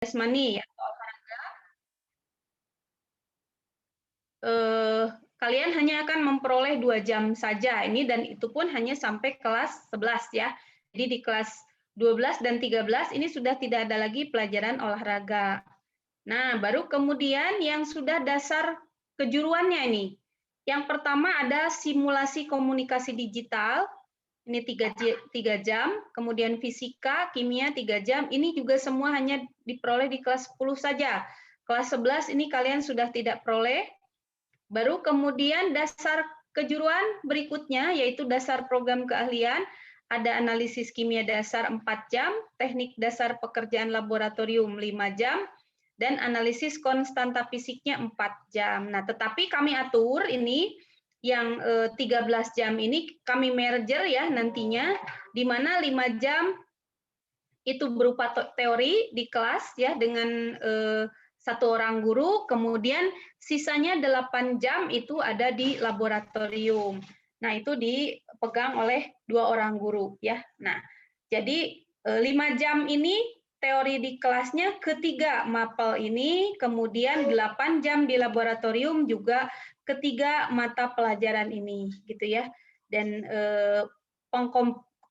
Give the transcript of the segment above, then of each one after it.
jasmani ya, kalian hanya akan memperoleh 2 jam saja ini, dan itu pun hanya sampai kelas 11 ya. Jadi di kelas 12 dan 13 ini sudah tidak ada lagi pelajaran olahraga. Nah, baru kemudian yang sudah dasar kejuruannya ini. Yang pertama ada simulasi komunikasi digital, ini 3 jam, kemudian fisika, kimia 3 jam, ini juga semua hanya diperoleh di kelas 10 saja. Kelas 11 ini kalian sudah tidak peroleh. Baru kemudian dasar kejuruan berikutnya, yaitu dasar program keahlian, ada analisis kimia dasar 4 jam, teknik dasar pekerjaan laboratorium 5 jam, dan analisis konstanta fisiknya 4 jam. Nah, tetapi kami atur ini, yang 13 jam ini kami merger ya nantinya, di mana 5 jam itu berupa teori di kelas ya dengan 1 orang guru, kemudian sisanya 8 jam itu ada di laboratorium. Nah, itu dipegang oleh 2 orang guru ya. Nah, jadi 5 jam ini teori di kelasnya, ketiga mapel ini, kemudian 8 jam di laboratorium juga ketiga mata pelajaran ini gitu ya. Dan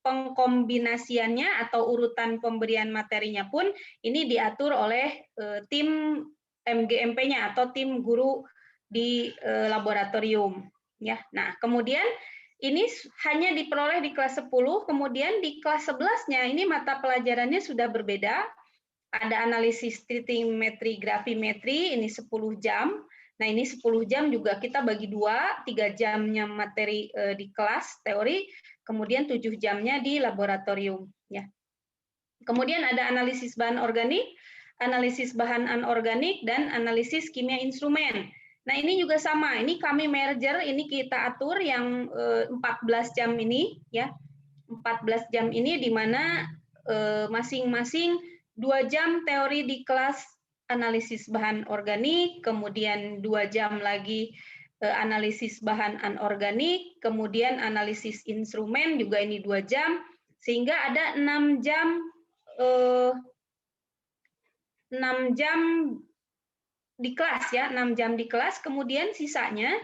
pengkombinasiannya atau urutan pemberian materinya pun ini diatur oleh tim MGMP-nya atau tim guru di laboratorium ya. Nah, kemudian ini hanya diperoleh di kelas 10, kemudian di kelas 11-nya ini mata pelajarannya sudah berbeda. Ada analisis trigonometri, grafimetri, ini 10 jam. Nah, ini 10 jam juga kita bagi 2, 3 jamnya materi di kelas teori, kemudian 7 jamnya di laboratorium ya. Kemudian ada analisis bahan organik, analisis bahan anorganik, dan analisis kimia instrumen. Nah, ini juga sama, ini kami merger, ini kita atur yang 14 jam ini ya. 14 jam ini di mana masing-masing 2 jam teori di kelas analisis bahan organik, kemudian 2 jam lagi analisis bahan anorganik, kemudian analisis instrumen juga ini 2 jam, sehingga ada 6 jam 6 jam di kelas ya, 6 jam di kelas, kemudian sisanya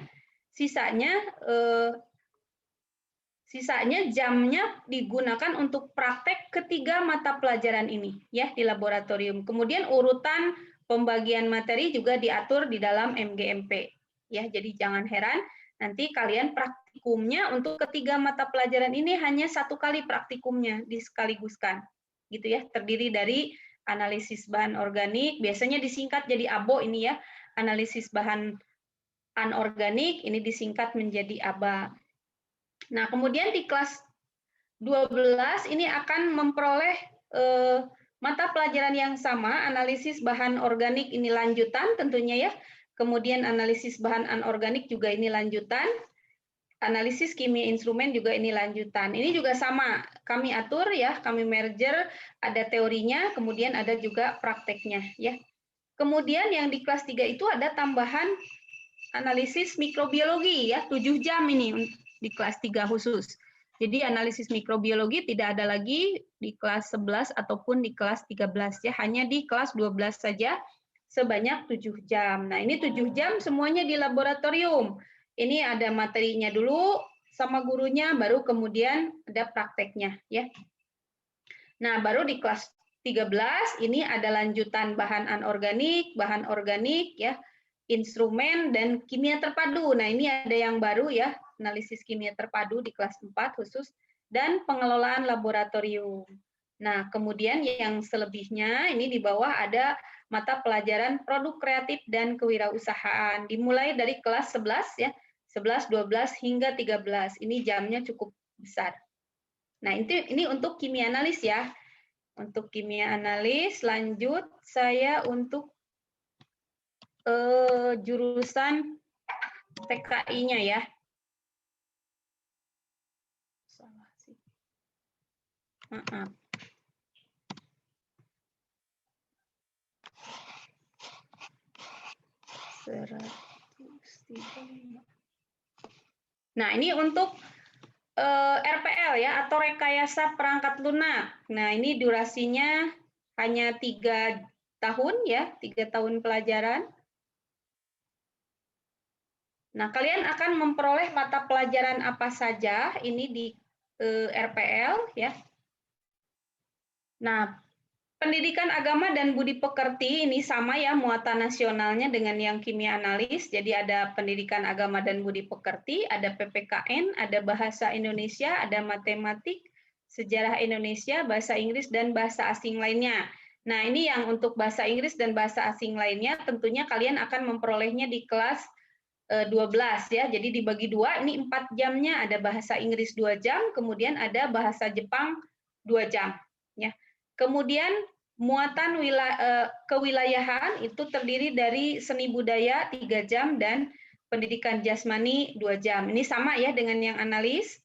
jamnya digunakan untuk praktek ketiga mata pelajaran ini ya di laboratorium. Kemudian urutan pembagian materi juga diatur di dalam MGMP ya. Jadi jangan heran nanti kalian praktikumnya untuk ketiga mata pelajaran ini hanya 1 kali praktikumnya disekaligus,kan gitu ya. Terdiri dari analisis bahan organik, biasanya disingkat jadi ABO ini ya. Analisis bahan anorganik ini disingkat menjadi ABA. Nah, kemudian di kelas 12 ini akan memperoleh mata pelajaran yang sama, analisis bahan organik ini lanjutan tentunya ya. Kemudian analisis bahan anorganik juga ini lanjutan. Analisis kimia instrumen juga ini lanjutan. Ini juga sama, kami atur ya, kami merger, ada teorinya, kemudian ada juga prakteknya ya. Kemudian yang di kelas 3 itu ada tambahan analisis mikrobiologi ya, 7 jam ini di kelas 3 khusus. Jadi analisis mikrobiologi tidak ada lagi di kelas 11 ataupun di kelas 13 ya, hanya di kelas 12 saja sebanyak 7 jam. Nah, ini 7 jam semuanya di laboratorium. Ini ada materinya dulu sama gurunya, baru kemudian ada prakteknya ya. Nah, baru di kelas 13 ini ada lanjutan bahan organik ya, instrumen dan kimia terpadu. Nah, ini ada yang baru ya, analisis kimia terpadu di kelas 4 khusus, dan pengelolaan laboratorium. Nah, kemudian yang selebihnya ini di bawah ada mata pelajaran produk kreatif dan kewirausahaan. Dimulai dari kelas 11 ya, 11, 12 hingga 13. Ini jamnya cukup besar. Nah, ini untuk kimia analis ya. Untuk kimia analis, lanjut saya untuk jurusan TKI-nya ya. Salah sih. Maaf. Nah, ini untuk RPL ya, atau rekayasa perangkat lunak. Nah, ini durasinya hanya 3 tahun ya, 3 tahun pelajaran. Nah, kalian akan memperoleh mata pelajaran apa saja ini di RPL ya. Nah, pendidikan agama dan budi pekerti ini sama ya muatan nasionalnya dengan yang kimia analis. Jadi ada pendidikan agama dan budi pekerti, ada PPKN, ada bahasa Indonesia, ada matematik, sejarah Indonesia, bahasa Inggris, dan bahasa asing lainnya. Nah, ini yang untuk bahasa Inggris dan bahasa asing lainnya tentunya kalian akan memperolehnya di kelas 12 ya. Jadi dibagi dua, ini 4 jamnya, ada bahasa Inggris 2 jam, kemudian ada bahasa Jepang 2 jam ya. Kemudian muatan kewilayahan itu terdiri dari seni budaya 3 jam dan pendidikan jasmani 2 jam. Ini sama ya dengan yang analis.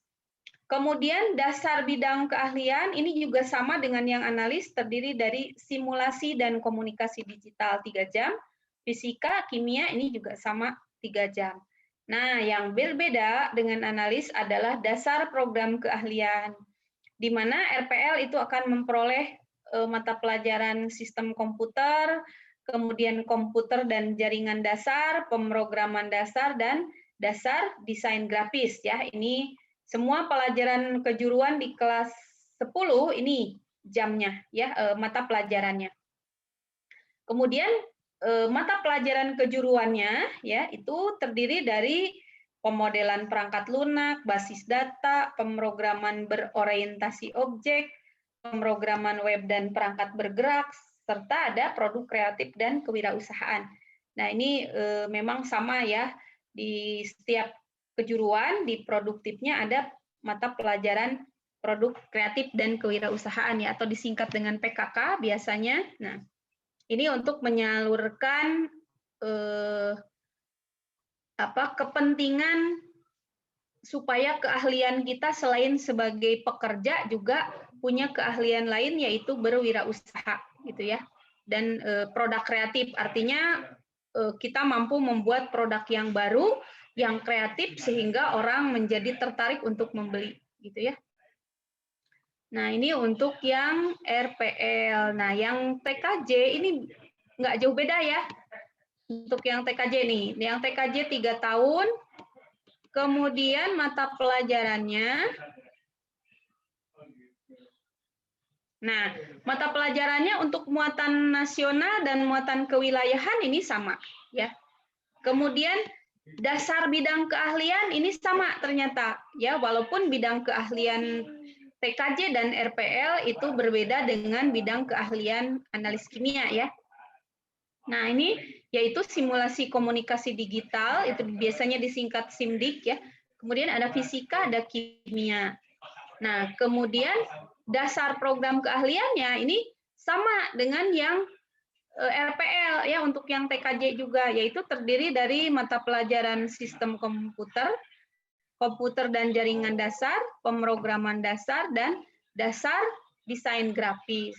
Kemudian dasar bidang keahlian ini juga sama dengan yang analis, terdiri dari simulasi dan komunikasi digital 3 jam, fisika, kimia ini juga sama 3 jam. Nah, yang berbeda dengan analis adalah dasar program keahlian, di mana RPL itu akan memperoleh mata pelajaran sistem komputer, kemudian komputer dan jaringan dasar, pemrograman dasar, dan dasar desain grafis ya. Ini semua pelajaran kejuruan di kelas 10 ini jamnya ya, mata pelajarannya. Kemudian mata pelajaran kejuruannya ya itu terdiri dari pemodelan perangkat lunak, basis data, pemrograman berorientasi objek, pemrograman web dan perangkat bergerak, serta ada produk kreatif dan kewirausahaan. Nah, ini memang sama ya, di setiap kejuruan di produktifnya ada mata pelajaran produk kreatif dan kewirausahaan ya, atau disingkat dengan PKK biasanya. Nah, ini untuk menyalurkan kepentingan supaya keahlian kita selain sebagai pekerja juga punya keahlian lain, yaitu berwirausaha gitu ya. Dan produk kreatif artinya kita mampu membuat produk yang baru, yang kreatif sehingga orang menjadi tertarik untuk membeli gitu ya. Nah, ini untuk yang RPL. Nah, yang TKJ ini nggak jauh beda ya. Untuk yang TKJ nih, yang TKJ 3 tahun, kemudian mata pelajarannya. Nah, mata pelajarannya untuk muatan nasional dan muatan kewilayahan ini sama ya. Kemudian dasar bidang keahlian ini sama ternyata ya, walaupun bidang keahlian TKJ dan RPL itu berbeda dengan bidang keahlian analis kimia ya. Nah, ini yaitu simulasi komunikasi digital, itu biasanya disingkat SIMDIK ya. Kemudian ada fisika, ada kimia. Nah, kemudian dasar program keahliannya ini sama dengan yang RPL ya, untuk yang TKJ juga, yaitu terdiri dari mata pelajaran sistem komputer, komputer dan jaringan dasar, pemrograman dasar, dan dasar desain grafis.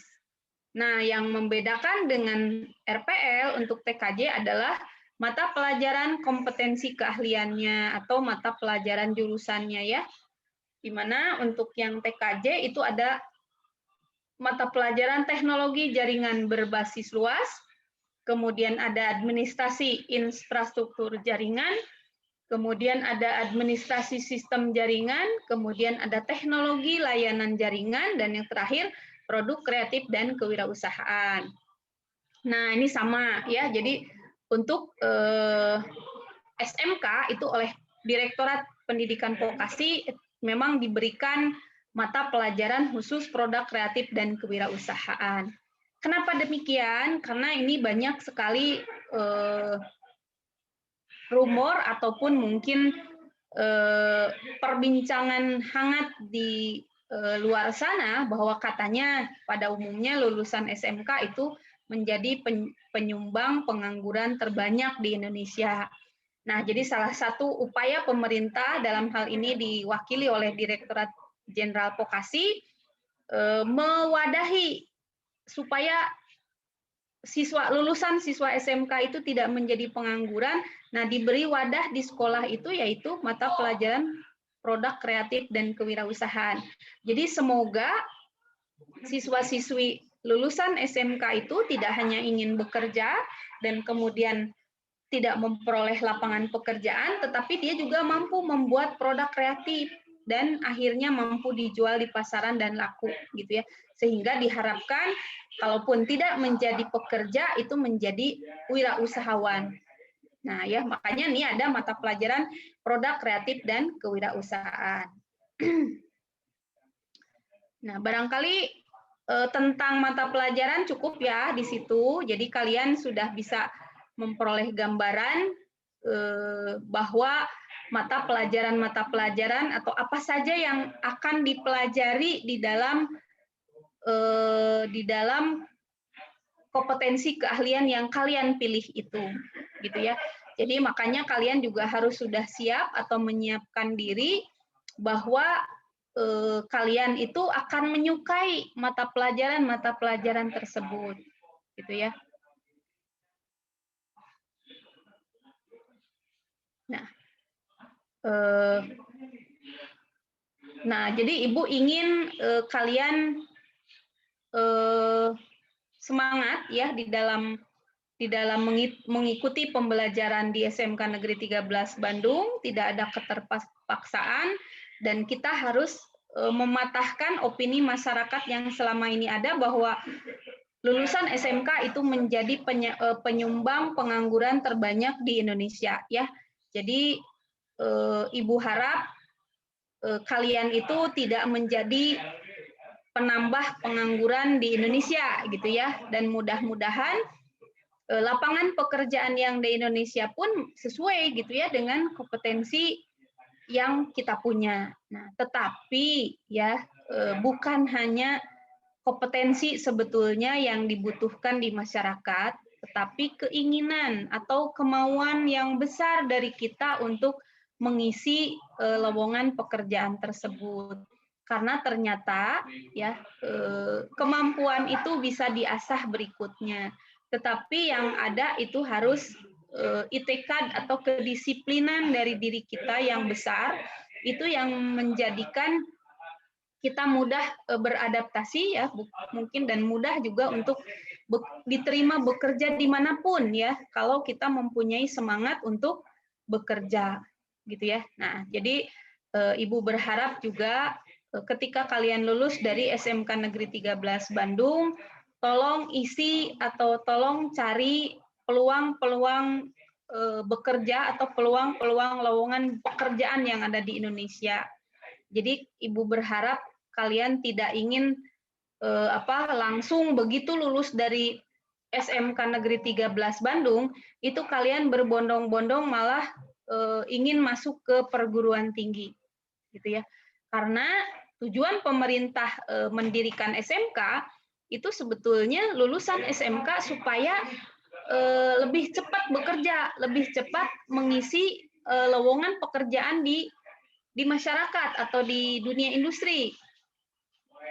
Nah, yang membedakan dengan RPL untuk TKJ adalah mata pelajaran kompetensi keahliannya atau mata pelajaran jurusannya ya. Di mana untuk yang TKJ itu ada mata pelajaran teknologi jaringan berbasis luas, kemudian ada administrasi infrastruktur jaringan, kemudian ada administrasi sistem jaringan, kemudian ada teknologi layanan jaringan, dan yang terakhir produk kreatif dan kewirausahaan. Nah, ini sama ya. Jadi untuk SMK itu oleh Direktorat Pendidikan Vokasi memang diberikan mata pelajaran khusus produk kreatif dan kewirausahaan. Kenapa demikian? Karena ini banyak sekali rumor ataupun mungkin perbincangan hangat di luar sana bahwa katanya pada umumnya lulusan SMK itu menjadi penyumbang pengangguran terbanyak di Indonesia. Nah, jadi salah satu upaya pemerintah dalam hal ini diwakili oleh Direktorat Jenderal Vokasi mewadahi supaya lulusan siswa SMK itu tidak menjadi pengangguran. Nah, diberi wadah di sekolah itu yaitu mata pelajaran produk kreatif dan kewirausahaan. Jadi semoga siswa-siswi lulusan SMK itu tidak hanya ingin bekerja dan kemudian tidak memperoleh lapangan pekerjaan, tetapi dia juga mampu membuat produk kreatif dan akhirnya mampu dijual di pasaran dan laku gitu ya. Sehingga diharapkan kalaupun tidak menjadi pekerja itu menjadi wirausahawan. Nah, ya makanya nih ada mata pelajaran produk kreatif dan kewirausahaan. Nah, barangkali tentang mata pelajaran cukup ya di situ. Jadi kalian sudah bisa memperoleh gambaran bahwa mata pelajaran atau apa saja yang akan dipelajari di dalam kompetensi keahlian yang kalian pilih itu, gitu ya. Jadi makanya kalian juga harus sudah siap atau menyiapkan diri bahwa kalian itu akan menyukai mata pelajaran tersebut, gitu ya. Nah, jadi Ibu ingin kalian semangat ya di dalam mengikuti pembelajaran di SMK Negeri 13 Bandung, tidak ada keterpaksaan dan kita harus mematahkan opini masyarakat yang selama ini ada bahwa lulusan SMK itu menjadi penyumbang pengangguran terbanyak di Indonesia ya. Jadi Ibu harap kalian itu tidak menjadi penambah pengangguran di Indonesia gitu ya, dan mudah-mudahan lapangan pekerjaan yang di Indonesia pun sesuai gitu ya dengan kompetensi yang kita punya. Nah, tetapi ya bukan hanya kompetensi sebetulnya yang dibutuhkan di masyarakat, tetapi keinginan atau kemauan yang besar dari kita untuk mengisi lowongan pekerjaan tersebut. Karena ternyata ya kemampuan itu bisa diasah berikutnya. Tetapi yang ada itu harus itikad atau kedisiplinan dari diri kita yang besar, itu yang menjadikan kita mudah beradaptasi ya mungkin, dan mudah juga untuk diterima bekerja dimanapun ya kalau kita mempunyai semangat untuk bekerja gitu ya. Nah, jadi Ibu berharap juga ketika kalian lulus dari SMK Negeri 13 Bandung, tolong isi atau tolong cari peluang-peluang bekerja atau peluang-peluang lowongan pekerjaan yang ada di Indonesia. Jadi Ibu berharap kalian tidak ingin langsung begitu lulus dari SMK Negeri 13 Bandung, itu kalian berbondong-bondong malah ingin masuk ke perguruan tinggi, gitu ya. Karena tujuan pemerintah mendirikan SMK itu sebetulnya lulusan SMK supaya lebih cepat bekerja, lebih cepat mengisi lowongan pekerjaan di masyarakat atau di dunia industri,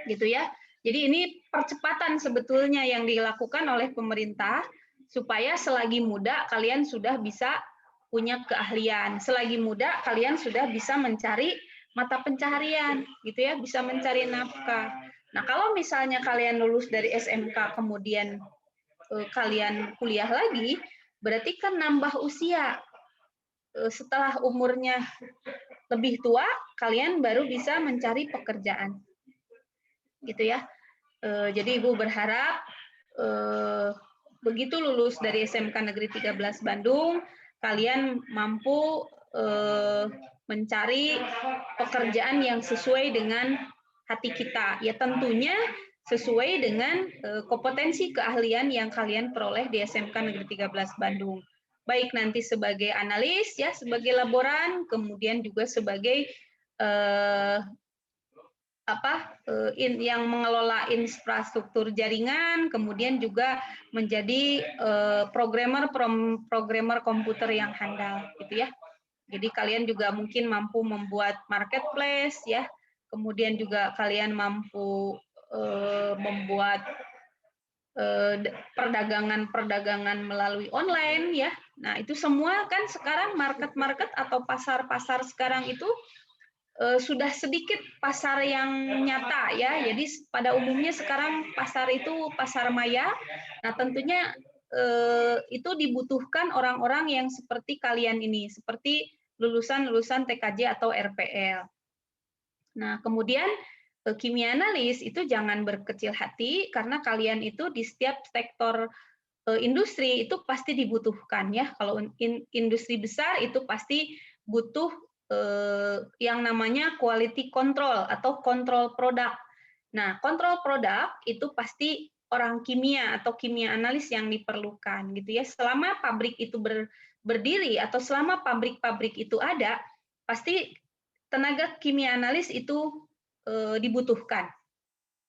gitu ya. Jadi ini percepatan sebetulnya yang dilakukan oleh pemerintah supaya selagi muda kalian sudah bisa punya keahlian, selagi muda kalian sudah bisa mencari mata pencaharian, gitu ya, bisa mencari nafkah. Nah, kalau misalnya kalian lulus dari SMK kemudian kalian kuliah lagi, berarti kan nambah usia. Setelah umurnya lebih tua, kalian baru bisa mencari pekerjaan, gitu ya. Jadi Ibu berharap begitu lulus dari SMK Negeri 13 Bandung, kalian mampu mencari pekerjaan yang sesuai dengan hati kita. Ya tentunya sesuai dengan kompetensi keahlian yang kalian peroleh di SMK Negeri 13 Bandung. Baik nanti sebagai analis, ya sebagai laboran, kemudian juga sebagai yang mengelola infrastruktur jaringan, kemudian juga menjadi programmer komputer yang handal, gitu ya. Jadi kalian juga mungkin mampu membuat marketplace, ya. Kemudian juga kalian mampu membuat perdagangan melalui online, ya. Nah itu semua kan sekarang market atau pasar sekarang itu sudah sedikit pasar yang nyata ya. Jadi pada umumnya sekarang pasar itu pasar maya. Nah, tentunya itu dibutuhkan orang-orang yang seperti kalian ini, seperti lulusan-lulusan TKJ atau RPL. Nah, kemudian kimia analis itu jangan berkecil hati karena kalian itu di setiap sektor industri itu pasti dibutuhkan ya. Kalau industri besar itu pasti butuh yang namanya quality control atau kontrol produk. Nah, kontrol produk itu pasti orang kimia atau kimia analis yang diperlukan gitu ya. Selama pabrik itu berdiri atau selama pabrik-pabrik itu ada, pasti tenaga kimia analis itu dibutuhkan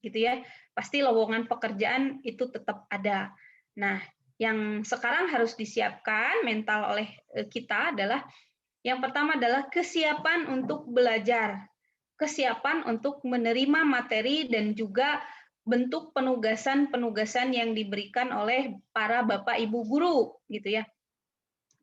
gitu ya. Pasti lowongan pekerjaan itu tetap ada. Nah, yang sekarang harus disiapkan mental oleh kita adalah yang pertama adalah kesiapan untuk belajar, kesiapan untuk menerima materi dan juga bentuk penugasan-penugasan yang diberikan oleh para bapak ibu guru gitu ya.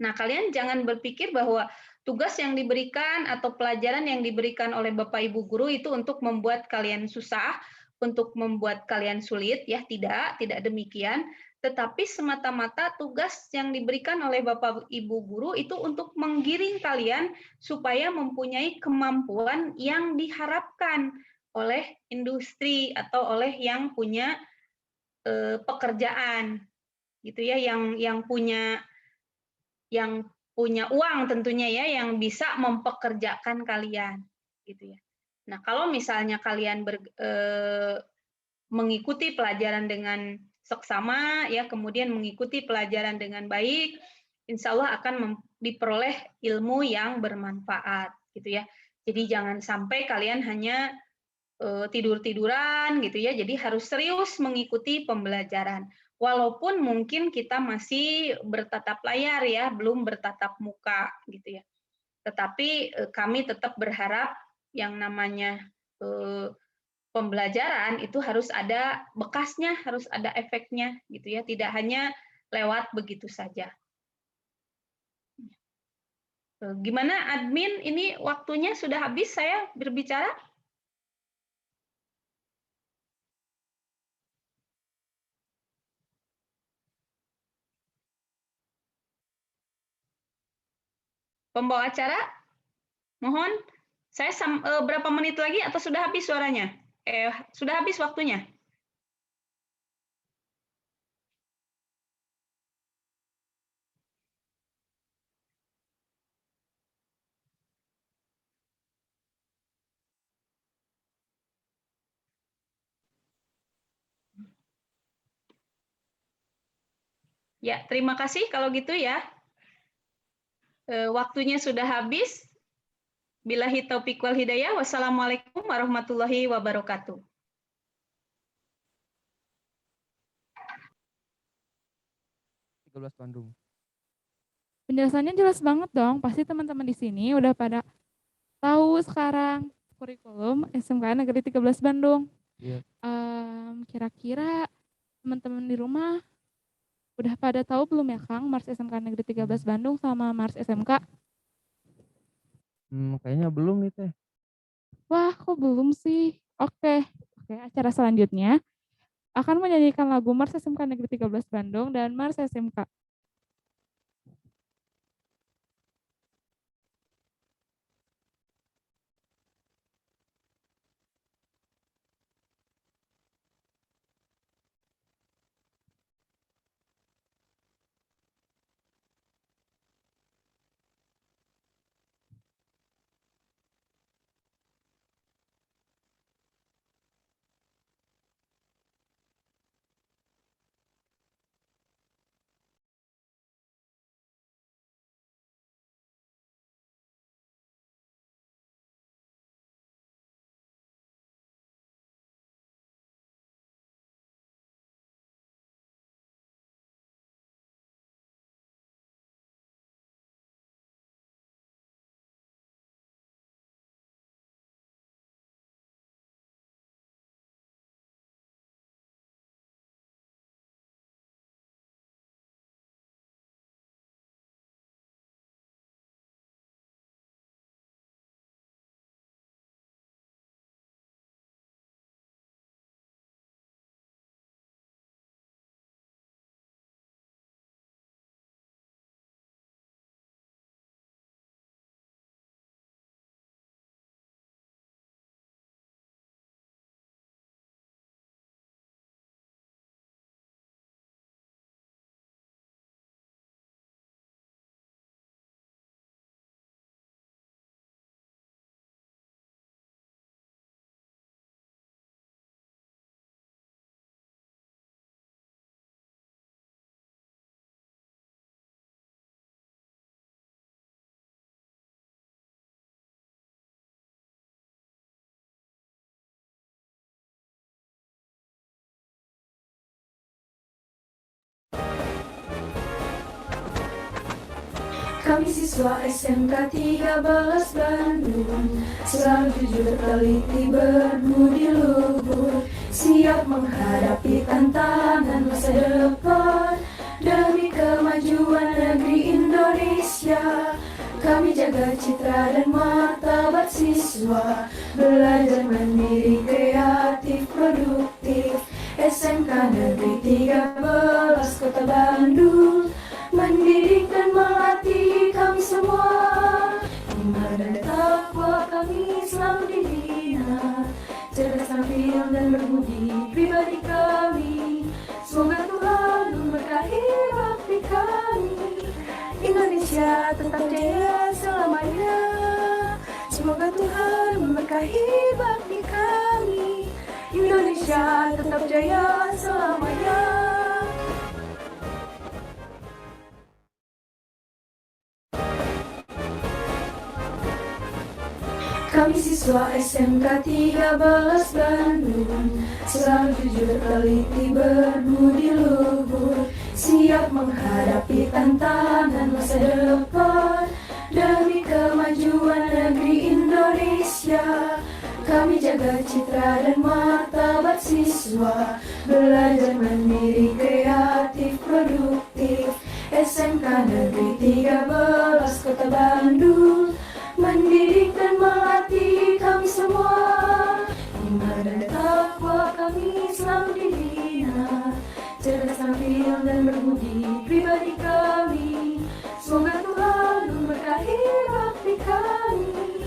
Nah, kalian jangan berpikir bahwa tugas yang diberikan atau pelajaran yang diberikan oleh Bapak Ibu guru itu untuk membuat kalian susah, untuk membuat kalian sulit, ya tidak demikian. Tetapi semata-mata tugas yang diberikan oleh Bapak Ibu guru itu untuk menggiring kalian supaya mempunyai kemampuan yang diharapkan oleh industri atau oleh yang punya pekerjaan, gitu ya, yang punya uang tentunya ya, yang bisa mempekerjakan kalian, gitu ya. Nah, kalau misalnya kalian mengikuti pelajaran dengan seksama, ya, kemudian mengikuti pelajaran dengan baik, insya Allah akan diperoleh ilmu yang bermanfaat, gitu ya. Jadi jangan sampai kalian hanya tidur-tiduran, gitu ya. Jadi harus serius mengikuti pembelajaran. Walaupun mungkin kita masih bertatap layar ya, belum bertatap muka gitu ya. Tetapi kami tetap berharap yang namanya pembelajaran itu harus ada bekasnya, harus ada efeknya gitu ya, tidak hanya lewat begitu saja. Gimana admin, ini waktunya sudah habis saya berbicara? Pembawa acara? Mohon, saya berapa menit lagi atau sudah habis suaranya? Sudah habis waktunya? Ya, terima kasih kalau gitu ya. Waktunya sudah habis. Billahi taufiq wal hidayah. Wassalamualaikum warahmatullahi wabarakatuh. 13 Bandung. Penjelasannya jelas banget dong. Pasti teman-teman di sini udah pada tahu sekarang kurikulum SMK Negeri 13 Bandung. Iya. Kira-kira teman-teman di rumah udah pada tahu belum ya Kang Mars SMK Negeri 13 Bandung sama Mars SMK? Kayaknya belum nih Teh. Wah, kok belum sih? Oke, acara selanjutnya akan menyanyikan lagu Mars SMK Negeri 13 Bandung dan Mars SMK Kami siswa SMK 13 Bandung selalu jujur teliti berbudi luhur, siap menghadapi tantangan masa depan demi kemajuan negeri Indonesia. Kami jaga citra dan martabat siswa, belajar mandiri, kreatif, produktif. SMK Negeri 13 Kota Bandung mendidik dan melatih kami semua. Iman dan takwa kami selalu dibina, cerdas, tampil dan berbudi pribadi kami. Semoga Tuhan memberkahi bakti kami. Indonesia tetap jaya selamanya. Semoga Tuhan memberkahi bakti kami. Indonesia tetap jaya selamanya. Kami siswa SMK 13 Bandung selalu jujur teliti berbudi luhur, siap menghadapi tantangan masa depan demi kemajuan negeri Indonesia. Kami jaga citra dan martabat siswa, belajar mandiri, kreatif, produktif. SMK Negeri 13 Kota Bandung mendidik dan melatih kami semua. Iman dan takwa kami selalu dibina, cerdas, tampil dan berbudi pribadi kami. Semoga Tuhan memberkahi bakti kami.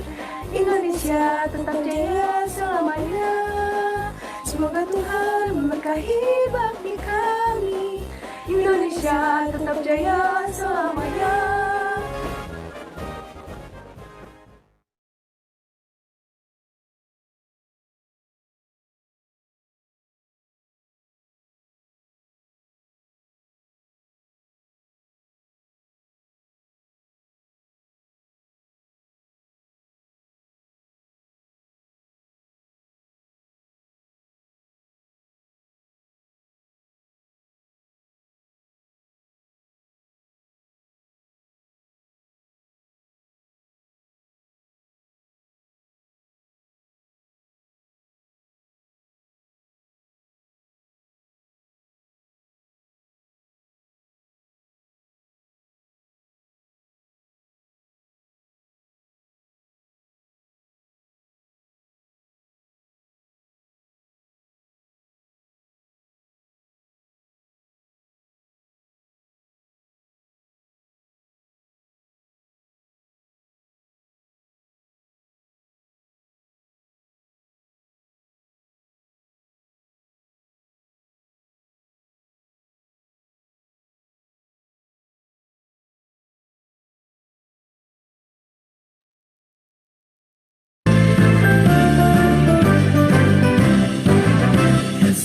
Indonesia tetap jaya selamanya. Semoga Tuhan memberkahi bakti kami. Indonesia tetap jaya selamanya.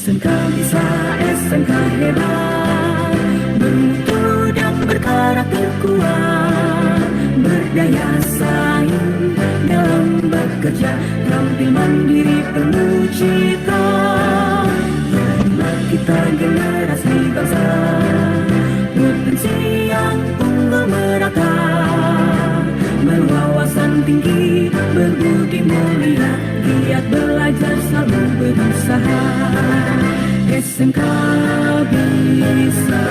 SMK bisa, SMK hebat, bermutu dan berkarakter kuat, berdaya saing dalam bekerja, tampil mandiri penuh cita. Marilah kita generasi bangsa, potensi yang unggul merata, berwawasan tinggi, berbudi mulia, giat belajar selalu berusaha. SMK bisa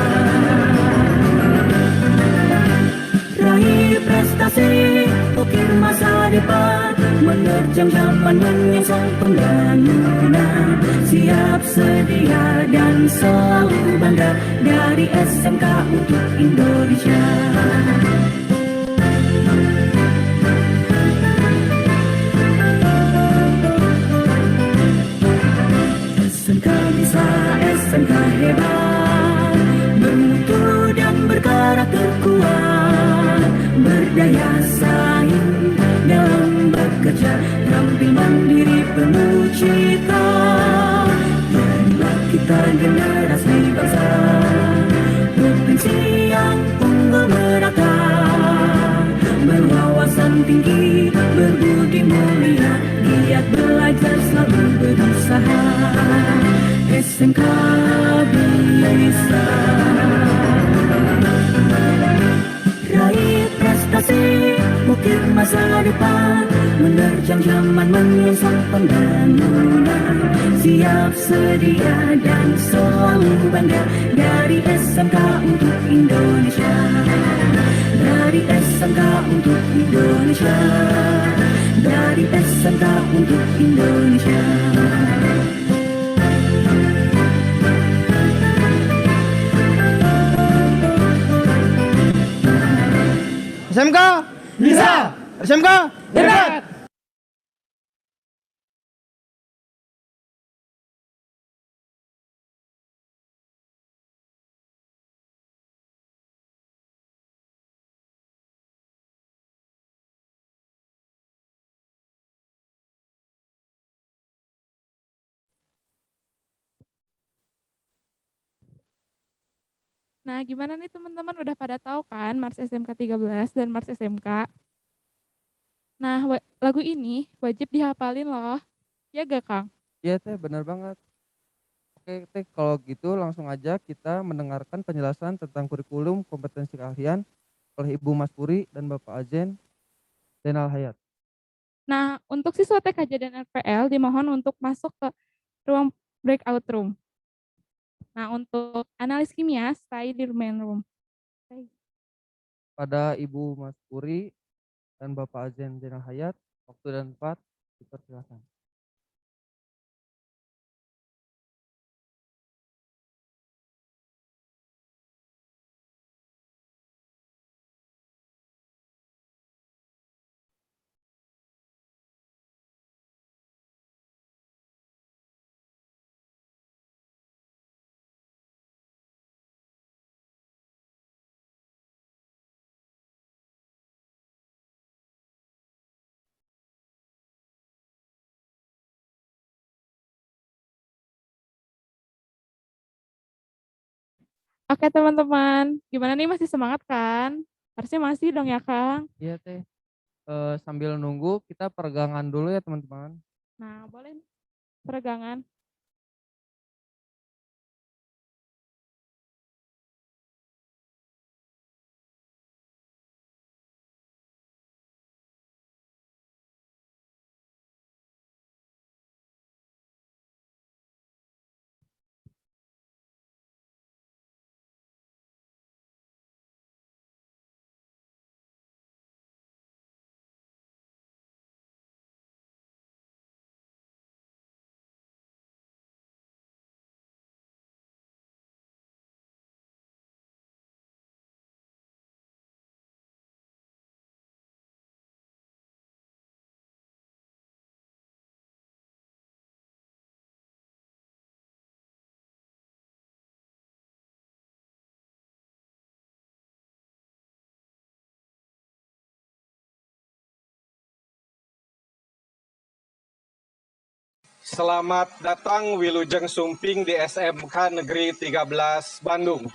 raih prestasi, ukir masa depan, menerjang zaman menyongsong pembangunan. Siap, sedia dan selalu bangga dari SMK untuk Indonesia. SMK bisa, SMK hebat, bermutu dan berkarakter kuat, berdaya saing dalam bekerja, tampil mandiri penuh cita. Marilah kita generasi bangsa, potensi yang unggul merata, berwawasan tinggi, berbudi mulia, giat belajar selalu berusaha. SMK bisa raih prestasi, masa depan, menerjang zaman menyongsong pembangunan. Siap sedia dan selalu bangga, dari SMK untuk Indonesia. Dari SMK untuk Indonesia. Dari SMK untuk Indonesia. SMK bisa, SMK hebat. Nah, gimana nih teman-teman udah pada tahu kan Mars SMK 13 dan Mars SMK? Nah, lagu ini wajib dihafalin loh. Ya gak, Kang? Iya teh, benar banget. Oke teh, kalau gitu langsung aja kita mendengarkan penjelasan tentang kurikulum kompetensi keahlian oleh Ibu Mas Puri dan Bapak Azen Zainal Hayat. Nah, untuk siswa TKJ dan RPL dimohon untuk masuk ke ruang breakout room. Nah, untuk analis kimia, stay di main room. Pada Ibu Mas Puri dan Bapak Azen Zainal Hayat, waktu dan tempat dipersilakan. Oke teman-teman, gimana nih, masih semangat kan? Harusnya masih dong ya, Kang? Iya teh. Sambil nunggu kita peregangan dulu ya teman-teman. Nah, boleh nih, peregangan. Selamat datang Wilujeng Sumping di SMK Negeri 13 Bandung.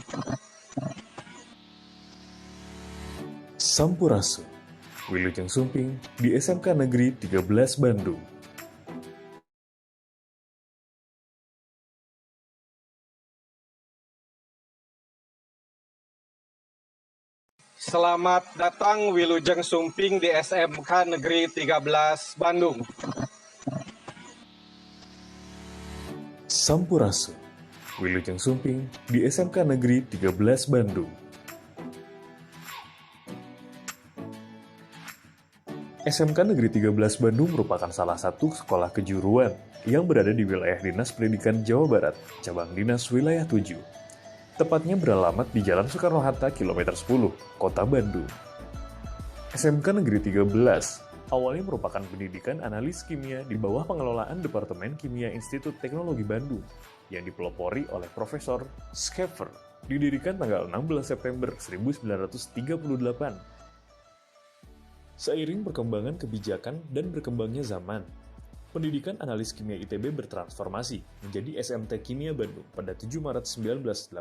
Sampurasun, Wilujeng Sumping di SMK Negeri 13 Bandung. Selamat datang Wilujeng Sumping di SMK Negeri 13 Bandung. Sampurasun, Wilujeng Sumping di SMK Negeri 13 Bandung. SMK Negeri 13 Bandung merupakan salah satu sekolah kejuruan yang berada di wilayah Dinas Pendidikan Jawa Barat, Cabang Dinas Wilayah 7. Tepatnya beralamat di Jalan Soekarno-Hatta, kilometer 10, Kota Bandung. SMK Negeri 13 awalnya merupakan pendidikan analis kimia di bawah pengelolaan Departemen Kimia Institut Teknologi Bandung yang dipelopori oleh Profesor Scheffer, didirikan tanggal 16 September 1938. Seiring perkembangan kebijakan dan berkembangnya zaman, pendidikan analis kimia ITB bertransformasi menjadi SMT Kimia Bandung pada 7 Maret 1988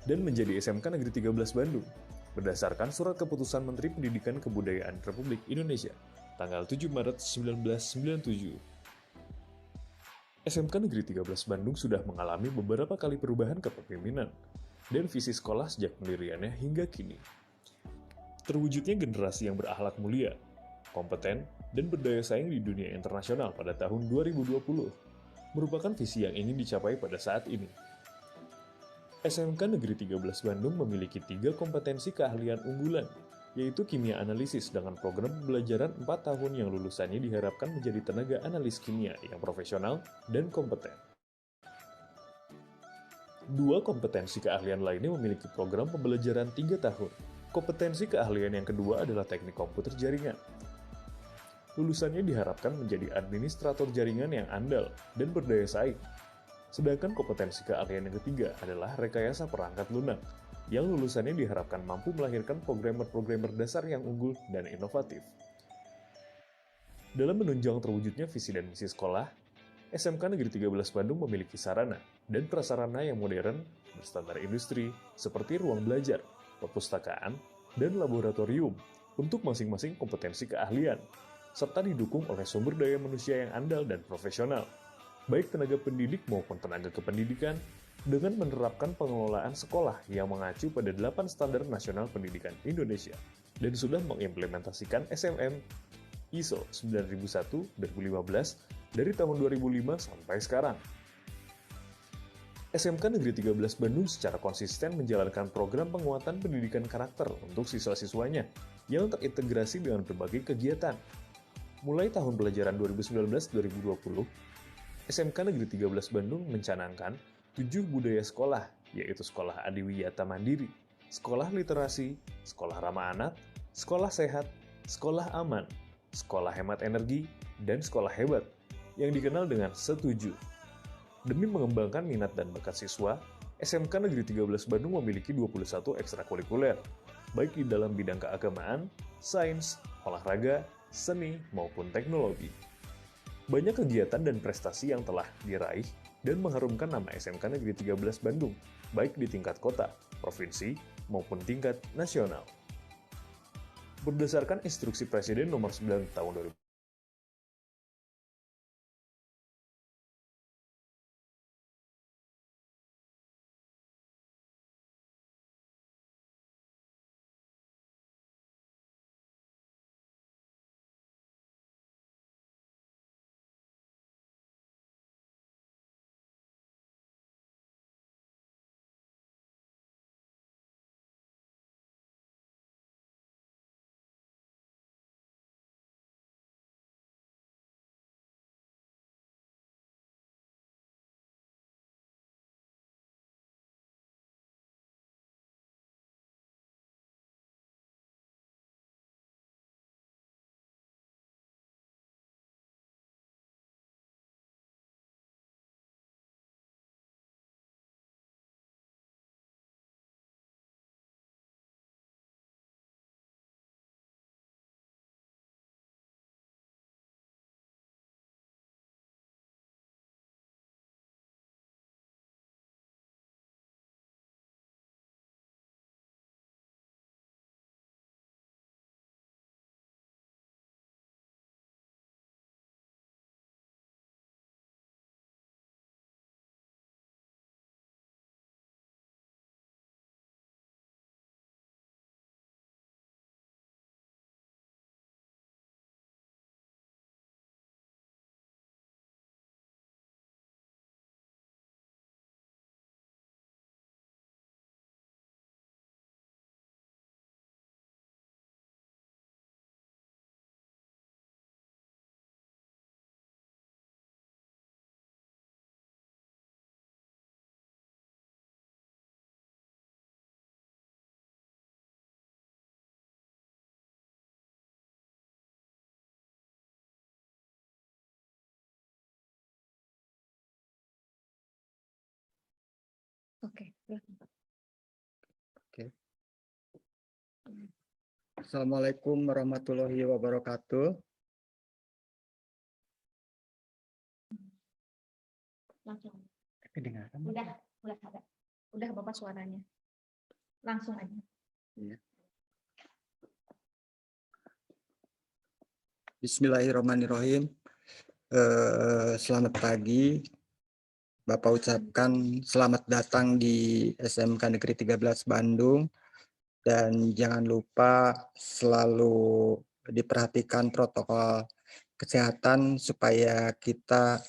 dan menjadi SMK Negeri 13 Bandung berdasarkan Surat Keputusan Menteri Pendidikan Kebudayaan Republik Indonesia tanggal 7 Maret 1997. SMK Negeri 13 Bandung sudah mengalami beberapa kali perubahan kepemimpinan dan visi sekolah sejak pendiriannya hingga kini. terwujudnya generasi yang berakhlak mulia, kompeten, dan berdaya saing di dunia internasional pada tahun 2020 merupakan visi yang ingin dicapai pada saat ini. SMK Negeri 13 Bandung memiliki 3 kompetensi keahlian unggulan, yaitu kimia analisis dengan program pembelajaran 4 tahun yang lulusannya diharapkan menjadi tenaga analis kimia yang profesional dan kompeten. 2 kompetensi keahlian lainnya memiliki program pembelajaran 3 tahun. Kompetensi keahlian yang kedua adalah teknik komputer jaringan. Lulusannya diharapkan menjadi administrator jaringan yang andal dan berdaya saing. Sedangkan kompetensi keahlian yang ketiga adalah rekayasa perangkat lunak, yang lulusannya diharapkan mampu melahirkan programmer-programmer dasar yang unggul dan inovatif. Dalam menunjang terwujudnya visi dan misi sekolah, SMK Negeri 13 Bandung memiliki sarana dan prasarana yang modern berstandar industri seperti ruang belajar, perpustakaan, dan laboratorium untuk masing-masing kompetensi keahlian, serta didukung oleh sumber daya manusia yang andal dan profesional, baik tenaga pendidik maupun tenaga kependidikan, dengan menerapkan pengelolaan sekolah yang mengacu pada 8 standar nasional pendidikan Indonesia dan sudah mengimplementasikan SMM ISO 9001-2015 dari tahun 2005 sampai sekarang. SMK Negeri 13 Bandung secara konsisten menjalankan program penguatan pendidikan karakter untuk siswa-siswanya yang terintegrasi dengan berbagai kegiatan. Mulai tahun pelajaran 2019-2020, SMK Negeri 13 Bandung mencanangkan 7 budaya sekolah, yaitu Sekolah Adiwiyata Mandiri, Sekolah Literasi, Sekolah Ramah Anak, Sekolah Sehat, Sekolah Aman, Sekolah Hemat Energi, dan Sekolah Hebat, yang dikenal dengan Setuju. Demi mengembangkan minat dan bakat siswa, SMK Negeri 13 Bandung memiliki 21 ekstrakurikuler, baik di dalam bidang keagamaan, sains, olahraga, seni, maupun teknologi. Banyak kegiatan dan prestasi yang telah diraih dan mengharumkan nama SMK Negeri 13 Bandung, baik di tingkat kota, provinsi, maupun tingkat nasional. Berdasarkan Instruksi Presiden Nomor 9 Tahun 2000, Oke. Assalamualaikum warahmatullahi wabarakatuh. Langsung. Kedengaran? Udah ada. Udah Bapak suaranya. Langsung aja. Iya. Bismillahirrahmanirrahim. Selamat pagi. Bapak ucapkan selamat datang di SMK Negeri 13 Bandung. Dan jangan lupa selalu diperhatikan protokol kesehatan supaya kita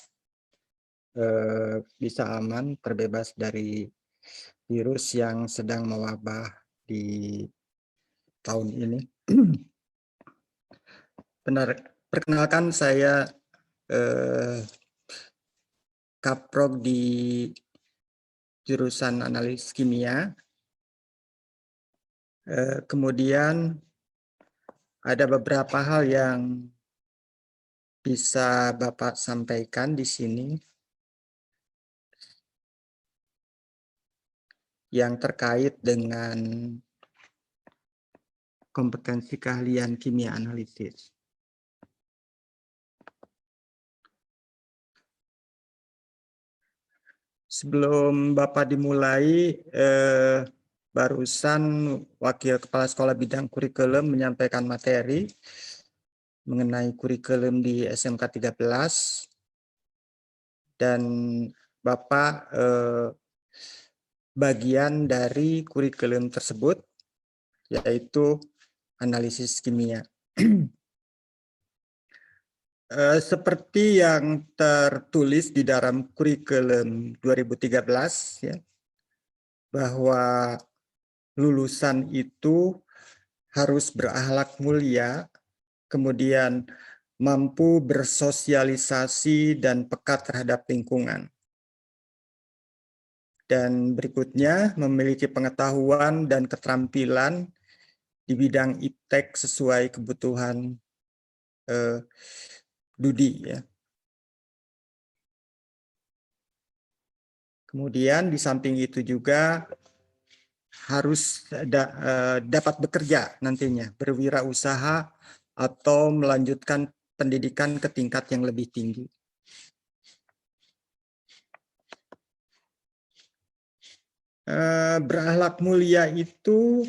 bisa aman, terbebas dari virus yang sedang mewabah di tahun ini. Perkenalkan, saya Kaprog di jurusan analis kimia. Kemudian ada beberapa hal yang bisa Bapak sampaikan di sini yang terkait dengan kompetensi keahlian kimia analisis. Sebelum Bapak dimulai, barusan Wakil Kepala Sekolah Bidang Kurikulum menyampaikan materi mengenai kurikulum di SMK 13 dan Bapak bagian dari kurikulum tersebut, yaitu analisis kimia. Seperti yang tertulis di dalam kurikulum 2013, ya, bahwa lulusan itu harus berakhlak mulia, kemudian mampu bersosialisasi dan pekat terhadap lingkungan. Dan berikutnya, memiliki pengetahuan dan keterampilan di bidang iptek sesuai kebutuhan Dudi, ya. Kemudian di samping itu juga harus dapat bekerja nantinya, berwirausaha atau melanjutkan pendidikan ke tingkat yang lebih tinggi. Berakhlak mulia itu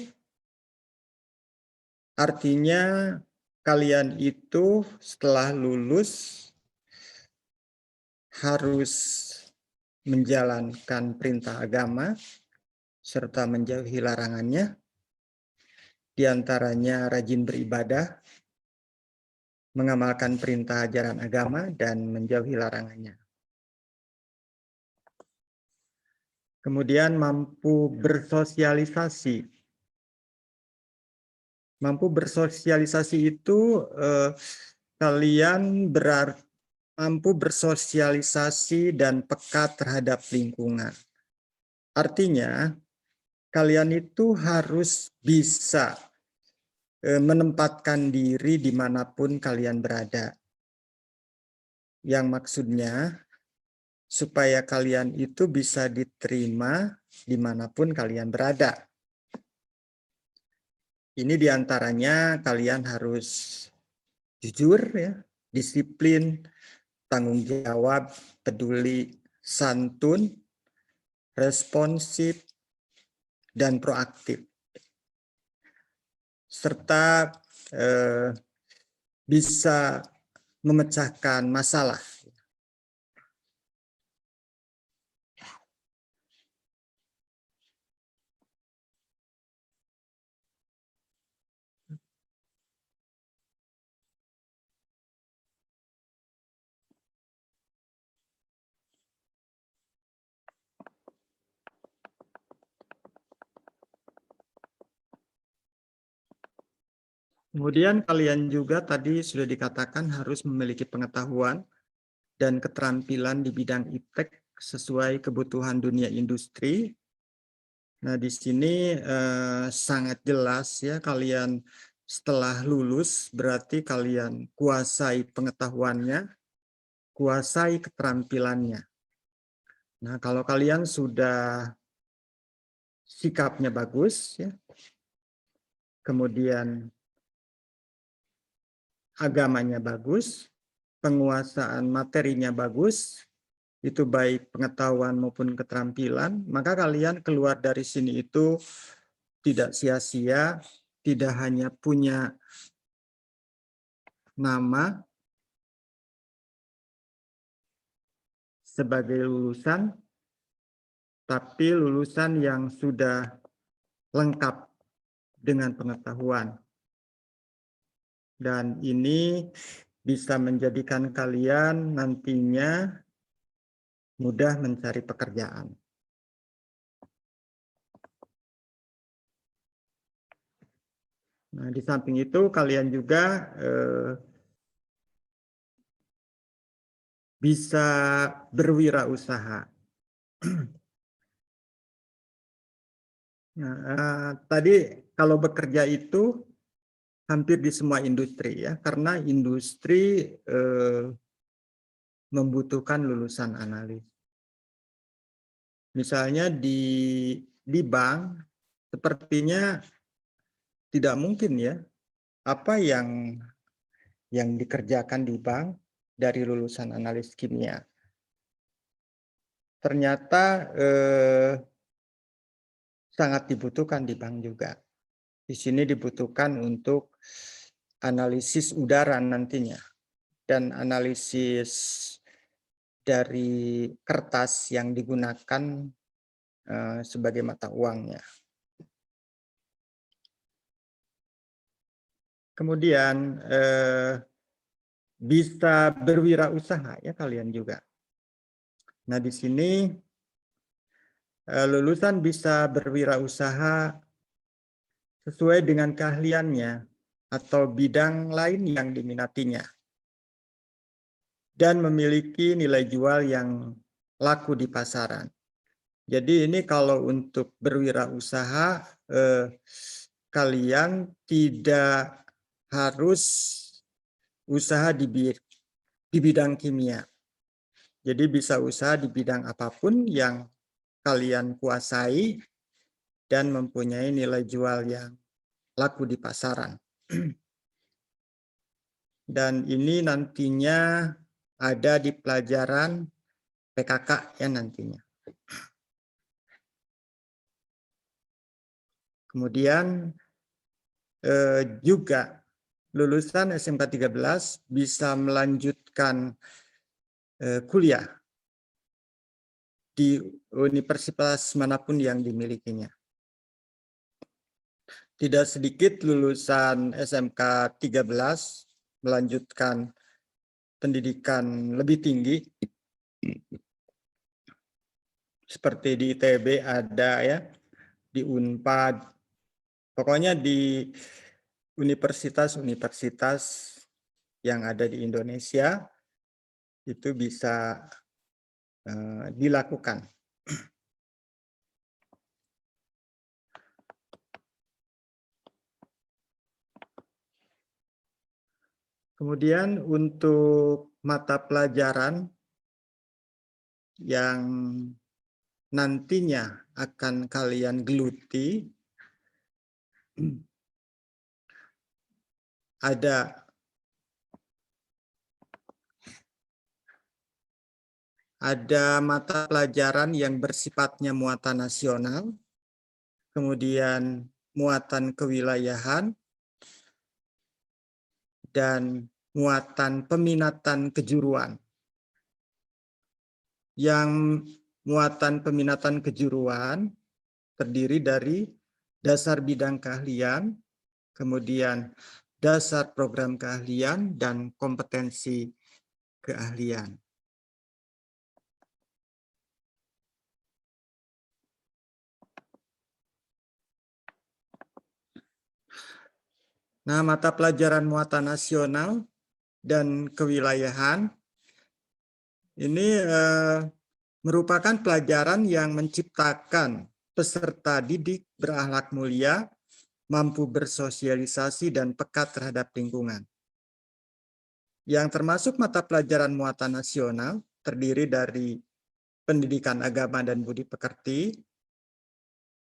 artinya kalian itu setelah lulus harus menjalankan perintah agama serta menjauhi larangannya, diantaranya rajin beribadah, mengamalkan perintah ajaran agama, dan menjauhi larangannya. Kemudian mampu bersosialisasi. Mampu bersosialisasi itu kalian mampu bersosialisasi dan pekat terhadap lingkungan. Artinya, kalian itu harus bisa menempatkan diri dimanapun kalian berada. Yang maksudnya, supaya kalian itu bisa diterima dimanapun kalian berada. Ini diantaranya kalian harus jujur, ya, disiplin, tanggung jawab, peduli, santun, responsif, dan proaktif. Serta bisa memecahkan masalah. Kemudian kalian juga tadi sudah dikatakan harus memiliki pengetahuan dan keterampilan di bidang iptek sesuai kebutuhan dunia industri. Nah, di sini sangat jelas, ya, kalian setelah lulus berarti kalian kuasai pengetahuannya, kuasai keterampilannya. Nah, kalau kalian sudah sikapnya bagus, ya, kemudian agamanya bagus, penguasaan materinya bagus, itu baik pengetahuan maupun keterampilan, maka kalian keluar dari sini itu tidak sia-sia, tidak hanya punya nama sebagai lulusan, tapi lulusan yang sudah lengkap dengan pengetahuan. Dan ini bisa menjadikan kalian nantinya mudah mencari pekerjaan. Nah, di samping itu kalian juga bisa berwirausaha. Nah, tadi kalau bekerja itu hampir di semua industri ya, karena industri membutuhkan lulusan analis. Misalnya di bank, sepertinya tidak mungkin ya, apa yang dikerjakan di bank dari lulusan analis kimia. Ternyata sangat dibutuhkan di bank juga. Di sini dibutuhkan untuk analisis udara nantinya dan analisis dari kertas yang digunakan sebagai mata uangnya. Kemudian bisa berwirausaha ya kalian juga. Nah, di sini lulusan bisa berwirausaha sesuai dengan keahliannya atau bidang lain yang diminatinya dan memiliki nilai jual yang laku di pasaran. Jadi ini kalau untuk berwirausaha kalian tidak harus usaha di bidang kimia. Jadi bisa usaha di bidang apapun yang kalian kuasai dan mempunyai nilai jual yang laku di pasaran. Dan ini nantinya ada di pelajaran PKK ya nantinya. Kemudian juga lulusan SMK 13 bisa melanjutkan kuliah di universitas manapun yang dimilikinya. Tidak sedikit lulusan SMK 13 melanjutkan pendidikan lebih tinggi. Seperti di ITB ada ya, di Unpad, pokoknya di universitas-universitas yang ada di Indonesia itu bisa dilakukan. Kemudian untuk mata pelajaran yang nantinya akan kalian geluti ada mata pelajaran yang bersifatnya muatan nasional, kemudian muatan kewilayahan, dan muatan peminatan kejuruan. Yang muatan peminatan kejuruan terdiri dari dasar bidang keahlian, kemudian dasar program keahlian, dan kompetensi keahlian. Nah, mata pelajaran muatan nasional dan kewilayahan ini merupakan pelajaran yang menciptakan peserta didik berakhlak mulia, mampu bersosialisasi dan peka terhadap lingkungan. Yang termasuk mata pelajaran muatan nasional terdiri dari pendidikan agama dan budi pekerti,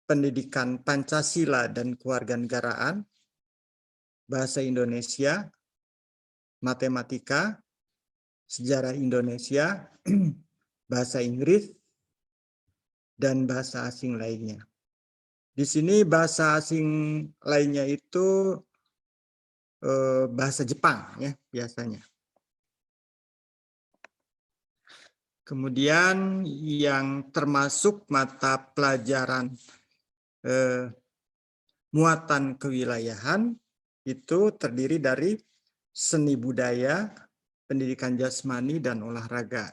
pendidikan Pancasila dan kewarganegaraan, bahasa Indonesia, matematika, sejarah Indonesia, bahasa Inggris, dan bahasa asing lainnya. Di sini bahasa asing lainnya itu bahasa Jepang ya biasanya. Kemudian yang termasuk mata pelajaran muatan kewilayahan itu terdiri dari seni budaya, pendidikan jasmani, dan olahraga.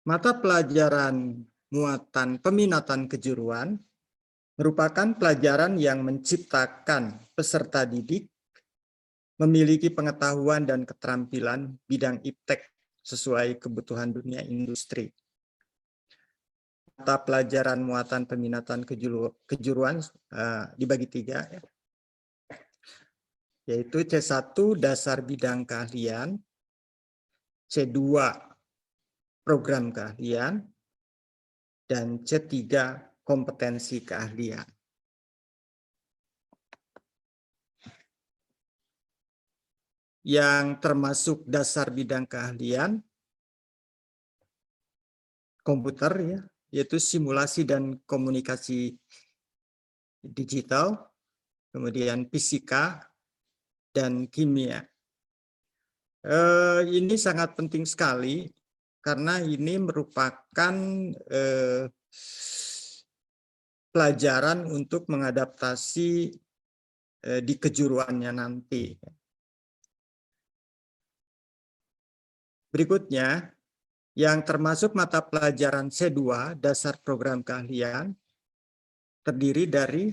Mata pelajaran muatan peminatan kejuruan merupakan pelajaran yang menciptakan peserta didik memiliki pengetahuan dan keterampilan bidang iptek sesuai kebutuhan dunia industri. Mata pelajaran muatan peminatan kejuruan dibagi 3, yaitu C1 dasar bidang keahlian, C2 program keahlian, dan C3 kompetensi keahlian. Yang termasuk dasar bidang keahlian komputer, ya, yaitu simulasi dan komunikasi digital, kemudian fisika dan kimia. Ini sangat penting sekali karena ini merupakan pelajaran untuk mengadaptasi di kejuruannya nanti. Berikutnya, yang termasuk mata pelajaran C2 dasar program keahlian terdiri dari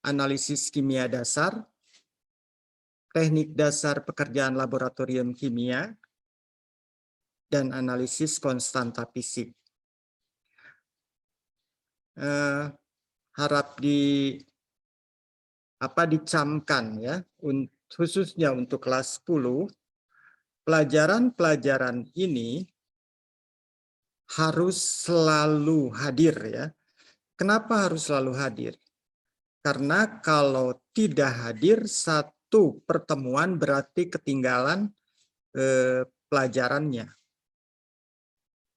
analisis kimia dasar, teknik dasar pekerjaan laboratorium kimia, dan analisis konstanta fisik. Harap dicamkan, ya, khususnya untuk kelas 10, pelajaran-pelajaran ini harus selalu hadir, ya. Kenapa harus selalu hadir? Karena kalau tidak hadir satu pertemuan berarti ketinggalan pelajarannya.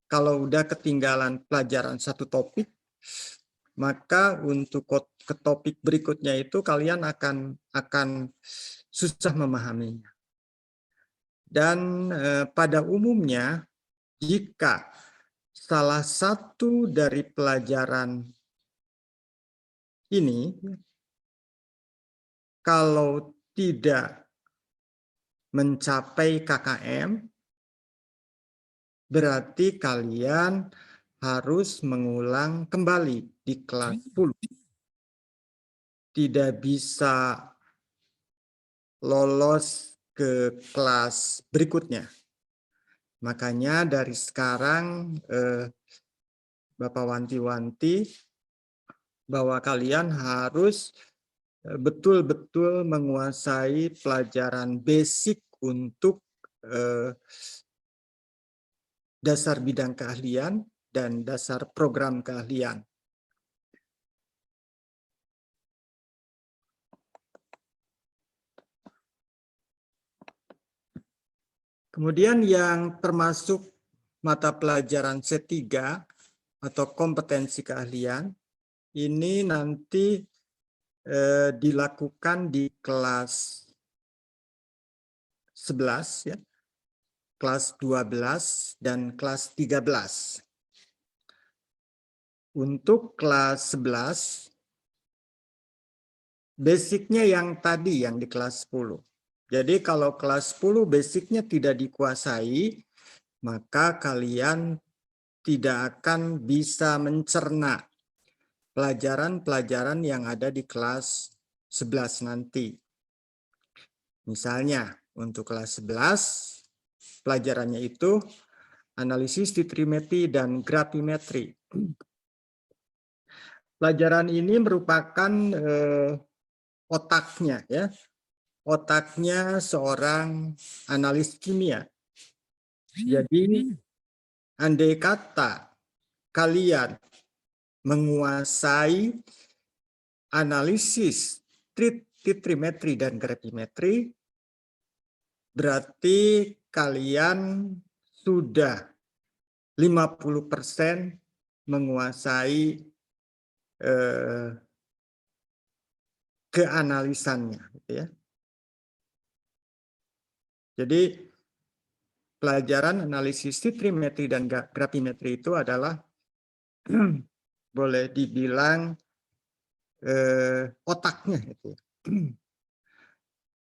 Kalau udah ketinggalan pelajaran satu topik, maka untuk ke topik berikutnya itu kalian akan susah memahaminya. Dan pada umumnya jika salah satu dari pelajaran ini kalau tidak mencapai KKM, berarti kalian harus mengulang kembali di kelas 10. Tidak bisa lolos ke kelas berikutnya. Makanya dari sekarang Bapak wanti-wanti bahwa kalian harus betul-betul menguasai pelajaran basic untuk dasar bidang keahlian dan dasar program keahlian. Kemudian yang termasuk mata pelajaran C3 atau kompetensi keahlian, ini nanti dilakukan di kelas 11, ya, kelas 12 dan kelas 13. Untuk kelas 11, basicnya yang tadi yang di kelas 10. Jadi kalau kelas 10 basicnya tidak dikuasai, maka kalian tidak akan bisa mencerna pelajaran-pelajaran yang ada di kelas 11 nanti. Misalnya untuk kelas 11, pelajarannya itu analisis titrimetri dan grafimetri. Pelajaran ini merupakan otaknya, ya. Otaknya seorang analis kimia. Jadi andai kata kalian menguasai analisis titrimetri dan grafimetri, berarti kalian sudah 50% menguasai keanalisannya, gitu ya. Jadi pelajaran analisis titrimetri dan gravimetri itu adalah boleh dibilang otaknya itu.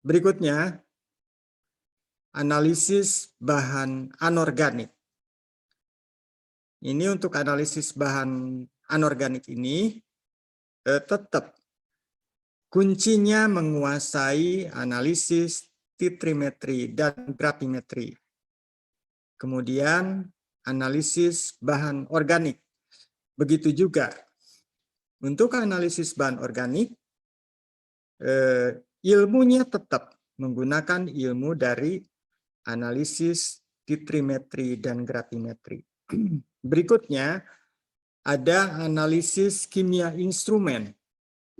Berikutnya, analisis bahan anorganik. Ini untuk analisis bahan anorganik ini tetap kuncinya menguasai analisis titrimetri dan gravimetri. Kemudian analisis bahan organik. Begitu juga untuk analisis bahan organik, ilmunya tetap menggunakan ilmu dari analisis titrimetri dan gravimetri. Berikutnya ada analisis kimia instrumen.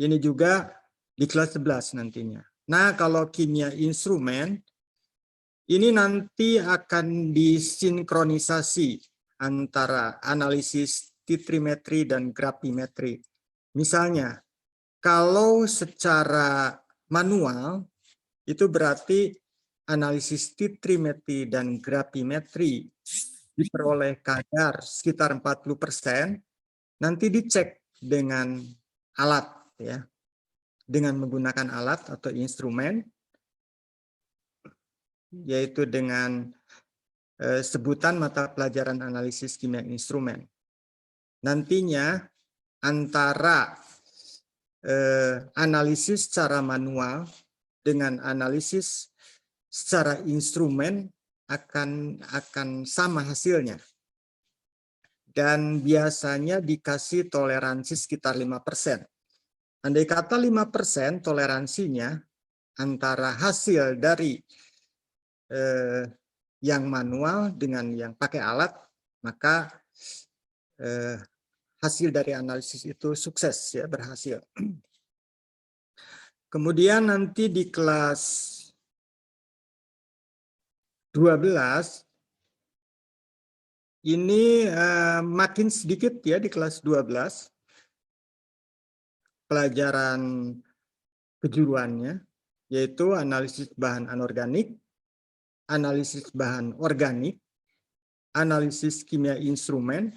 Ini juga di kelas 11 nantinya. Nah, kalau kimia instrumen ini nanti akan disinkronisasi antara analisis titrimetri dan gravimetri. Misalnya, kalau secara manual itu berarti analisis titrimetri dan gravimetri diperoleh kadar sekitar 40%, nanti dicek dengan alat, ya, dengan menggunakan alat atau instrumen, yaitu dengan sebutan mata pelajaran analisis kimia instrumen. Nantinya antara analisis secara manual dengan analisis secara instrumen akan sama hasilnya. Dan biasanya dikasih toleransi sekitar 5%. Andai kata 5% toleransinya antara hasil dari yang manual dengan yang pakai alat, maka hasil dari analisis itu sukses, ya, berhasil. Kemudian nanti di kelas 12 ini makin sedikit, ya, di kelas 12 pelajaran kejuruannya, yaitu analisis bahan anorganik, analisis bahan organik, analisis kimia instrumen,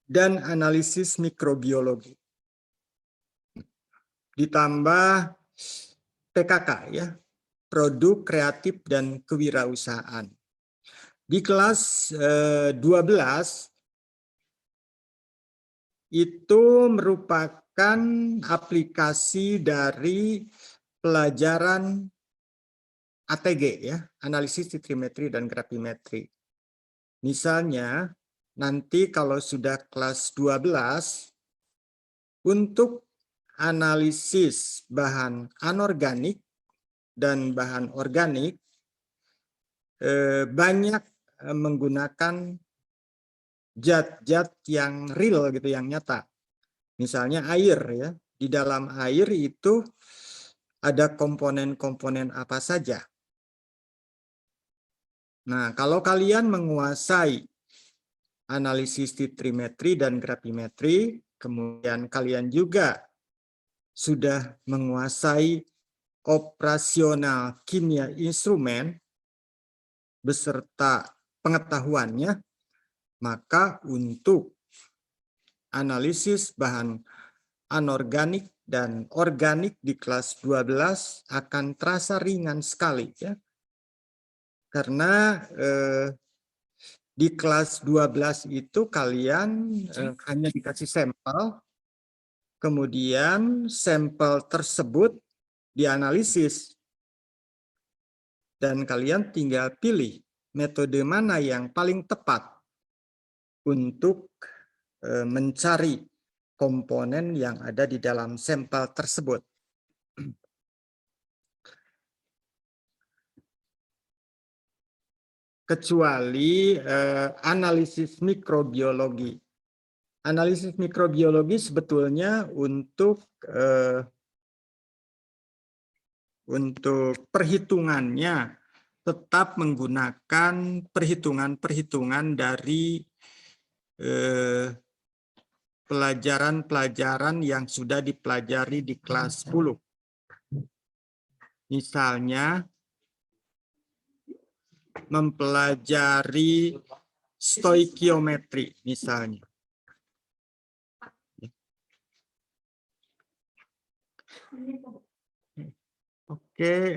dan analisis mikrobiologi. Ditambah PKK, ya, produk kreatif dan kewirausahaan. Di kelas 12 itu merupakan aplikasi dari pelajaran ATG, ya, analisis titrimetri dan gravimetri. Misalnya nanti kalau sudah kelas 12 untuk analisis bahan anorganik dan bahan organik banyak menggunakan zat-zat yang real, gitu, yang nyata. Misalnya air, ya. Di dalam air itu ada komponen-komponen apa saja. Nah, kalau kalian menguasai analisis titrimetri dan gravimetri, kemudian kalian juga sudah menguasai operasional kimia instrumen beserta pengetahuannya, maka untuk analisis bahan anorganik dan organik di kelas 12 akan terasa ringan sekali, ya. Karena di kelas 12 itu kalian hanya dikasih sampel, kemudian sampel tersebut dianalisis, dan kalian tinggal pilih metode mana yang paling tepat untuk mencari komponen yang ada di dalam sampel tersebut. Kecuali analisis mikrobiologi. Analisis mikrobiologi sebetulnya untuk perhitungannya tetap menggunakan perhitungan-perhitungan dari pelajaran-pelajaran yang sudah dipelajari di kelas 10. Misalnya mempelajari stoikiometri misalnya. Oke,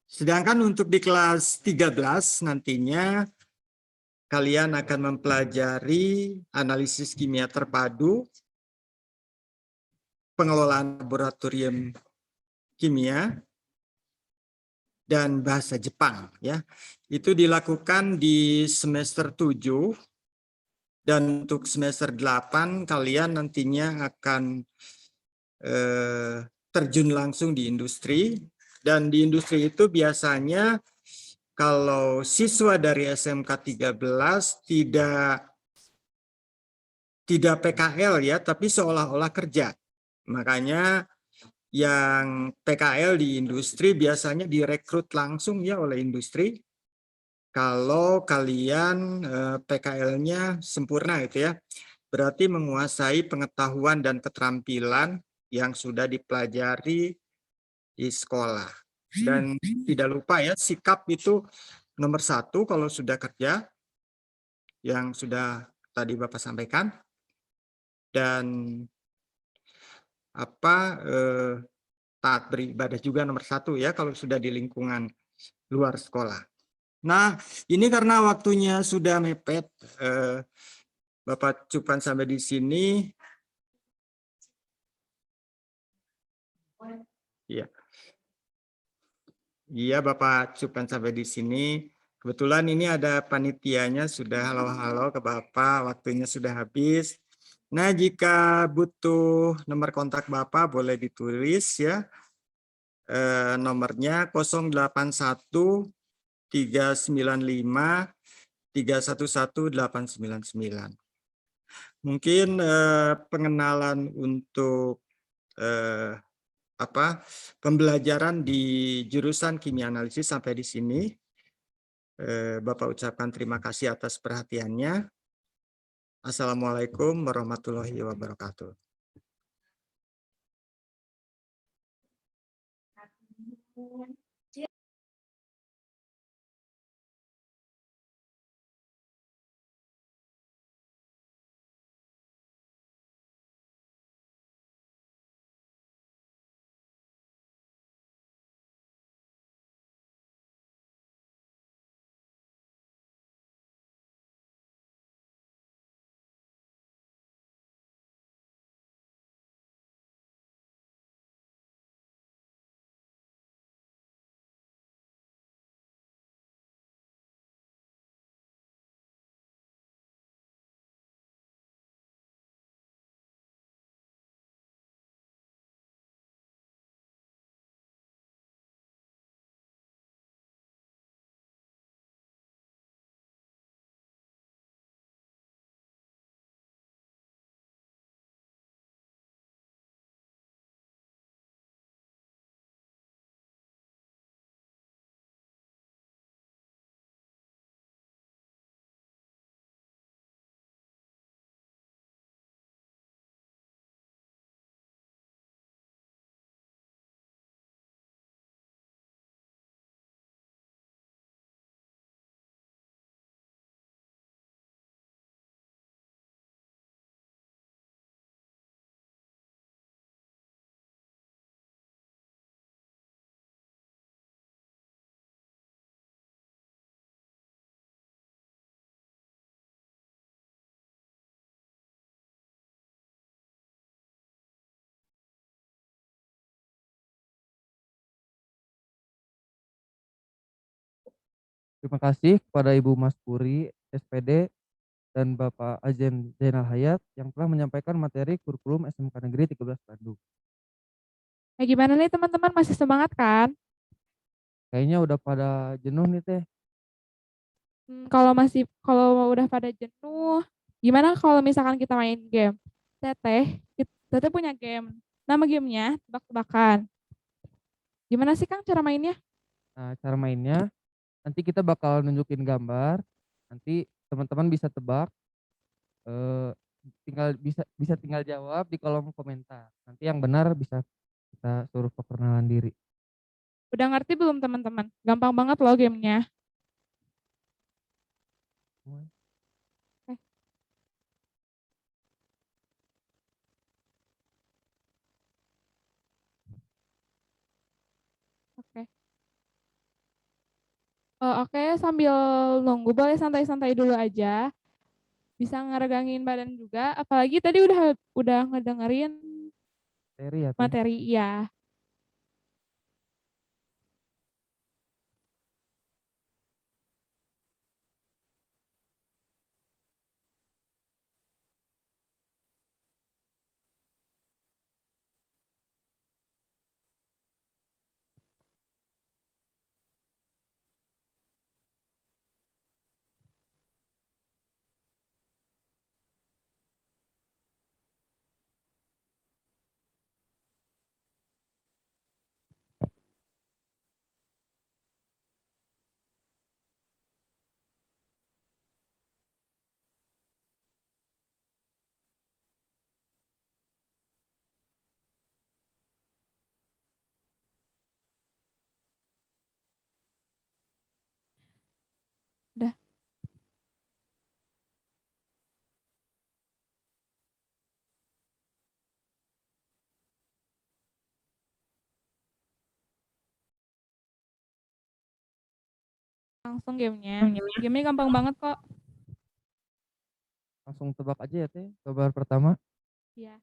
sedangkan untuk di kelas 13 nantinya kalian akan mempelajari analisis kimia terpadu, pengelolaan laboratorium kimia, dan bahasa Jepang ya. Itu dilakukan di semester 7 dan untuk semester 8 kalian nantinya akan terjun langsung di industri, dan di industri itu biasanya kalau siswa dari SMK 13 tidak PKL ya, tapi seolah-olah kerja. Makanya yang PKL di industri biasanya direkrut langsung ya oleh industri. Kalau kalian PKL-nya sempurna itu ya, berarti menguasai pengetahuan dan keterampilan yang sudah dipelajari di sekolah. Dan tidak lupa ya, sikap itu nomor 1 kalau sudah kerja, yang sudah tadi Bapak sampaikan. Dan taat beribadah juga nomor 1 ya kalau sudah di lingkungan luar sekolah. Nah, ini karena waktunya sudah mepet, Bapak cukup sampai di sini. Iya. Iya, Bapak cukupkan sampai di sini. Kebetulan ini ada panitianya sudah halo-halo ke Bapak, waktunya sudah habis. Nah, jika butuh nomor kontak Bapak boleh ditulis ya. Nomornya 081 395 311 899. Mungkin pengenalan untuk pembelajaran di jurusan kimia analisis sampai di sini. Bapak ucapkan terima kasih atas perhatiannya. Assalamualaikum warahmatullahi wabarakatuh. Terima kasih kepada Ibu Mas Puri, SPD, dan Bapak Ajen Zainal Hayat yang telah menyampaikan materi kurikulum SMK Negeri 13 Bandung. Nah, gimana nih teman-teman, masih semangat kan? Kayaknya udah pada jenuh nih Teh. Kalau udah pada jenuh, gimana kalau misalkan kita main game? Teteh punya game. Nama gamenya tebak-tebakan. Gimana sih Kang cara mainnya? Nah, cara mainnya nanti kita bakal nunjukin gambar, nanti teman-teman bisa tebak, tinggal jawab di kolom komentar. Nanti yang benar bisa kita suruh perkenalan diri. Udah ngerti belum teman-teman? Gampang banget loh gamenya. Oke. Oke. Oke, sambil nunggu boleh santai-santai dulu aja. Bisa ngeregangin badan juga, apalagi tadi udah ngedengerin Materi ya, Teh. materi, iya. Udah. Langsung gamenya. Gamenya gampang banget kok. Langsung tebak aja ya, Teh. Gambar pertama. Iya.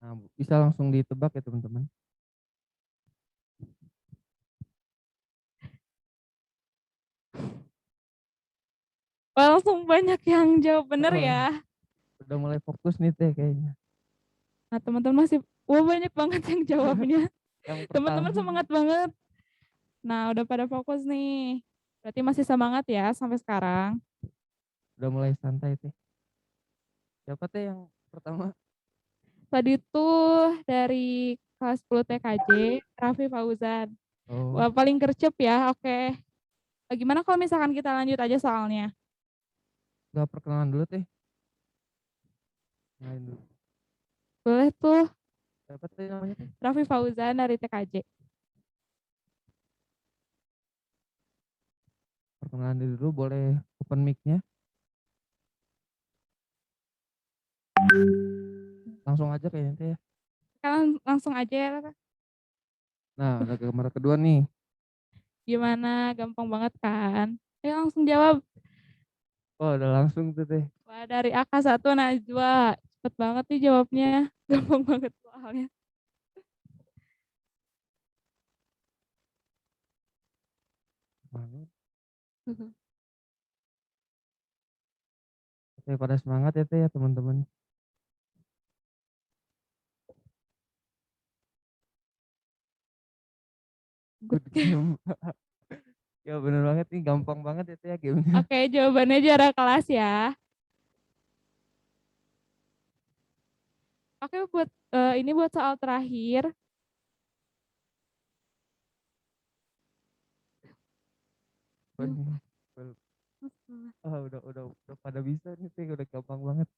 Nah, bisa langsung ditebak ya, teman-teman. Wah, langsung banyak yang jawab bener Oh, ya. udah mulai fokus nih, Teh, kayaknya. Nah, teman-teman masih, wah banyak banget yang jawabnya. Yang Teman-teman pertama. semangat banget. Nah, udah pada fokus nih. Berarti masih semangat ya sampai sekarang. Udah mulai santai, Teh. Siapa, Teh, yang pertama? Tadi tuh dari kelas 10 TKJ, Raffi Fauzan. Oh, Wah, paling gercep ya, oke. Gimana kalau misalkan kita lanjut aja soalnya? udah perkenalan dulu, Teh. Kenalin dulu. Boleh tuh, Siapa, Teh, namanya, Teh? Raffi Fauzan dari TKJ. Perkenalan diri dulu, boleh open mic-nya. Langsung aja kayaknya, Teh, ya. Kalian langsung aja ya. Nah, ada gambar kedua nih. Gimana? Gampang banget kan? Ayo langsung jawab. Oh, udah langsung tuh, Teh. Wah, dari AK1 Najwa. Cepet banget nih jawabnya. Gampang banget soalnya. Semangat. Oke, pada semangat ya, Teh, ya, teman-teman. Good game. Ya, bener banget nih, gampang banget ya, Teh, ya, gamenya. Oke, jawabannya juara kelas ya. Oke, ini buat soal terakhir. Udah pada bisa nih, Teh, udah gampang banget.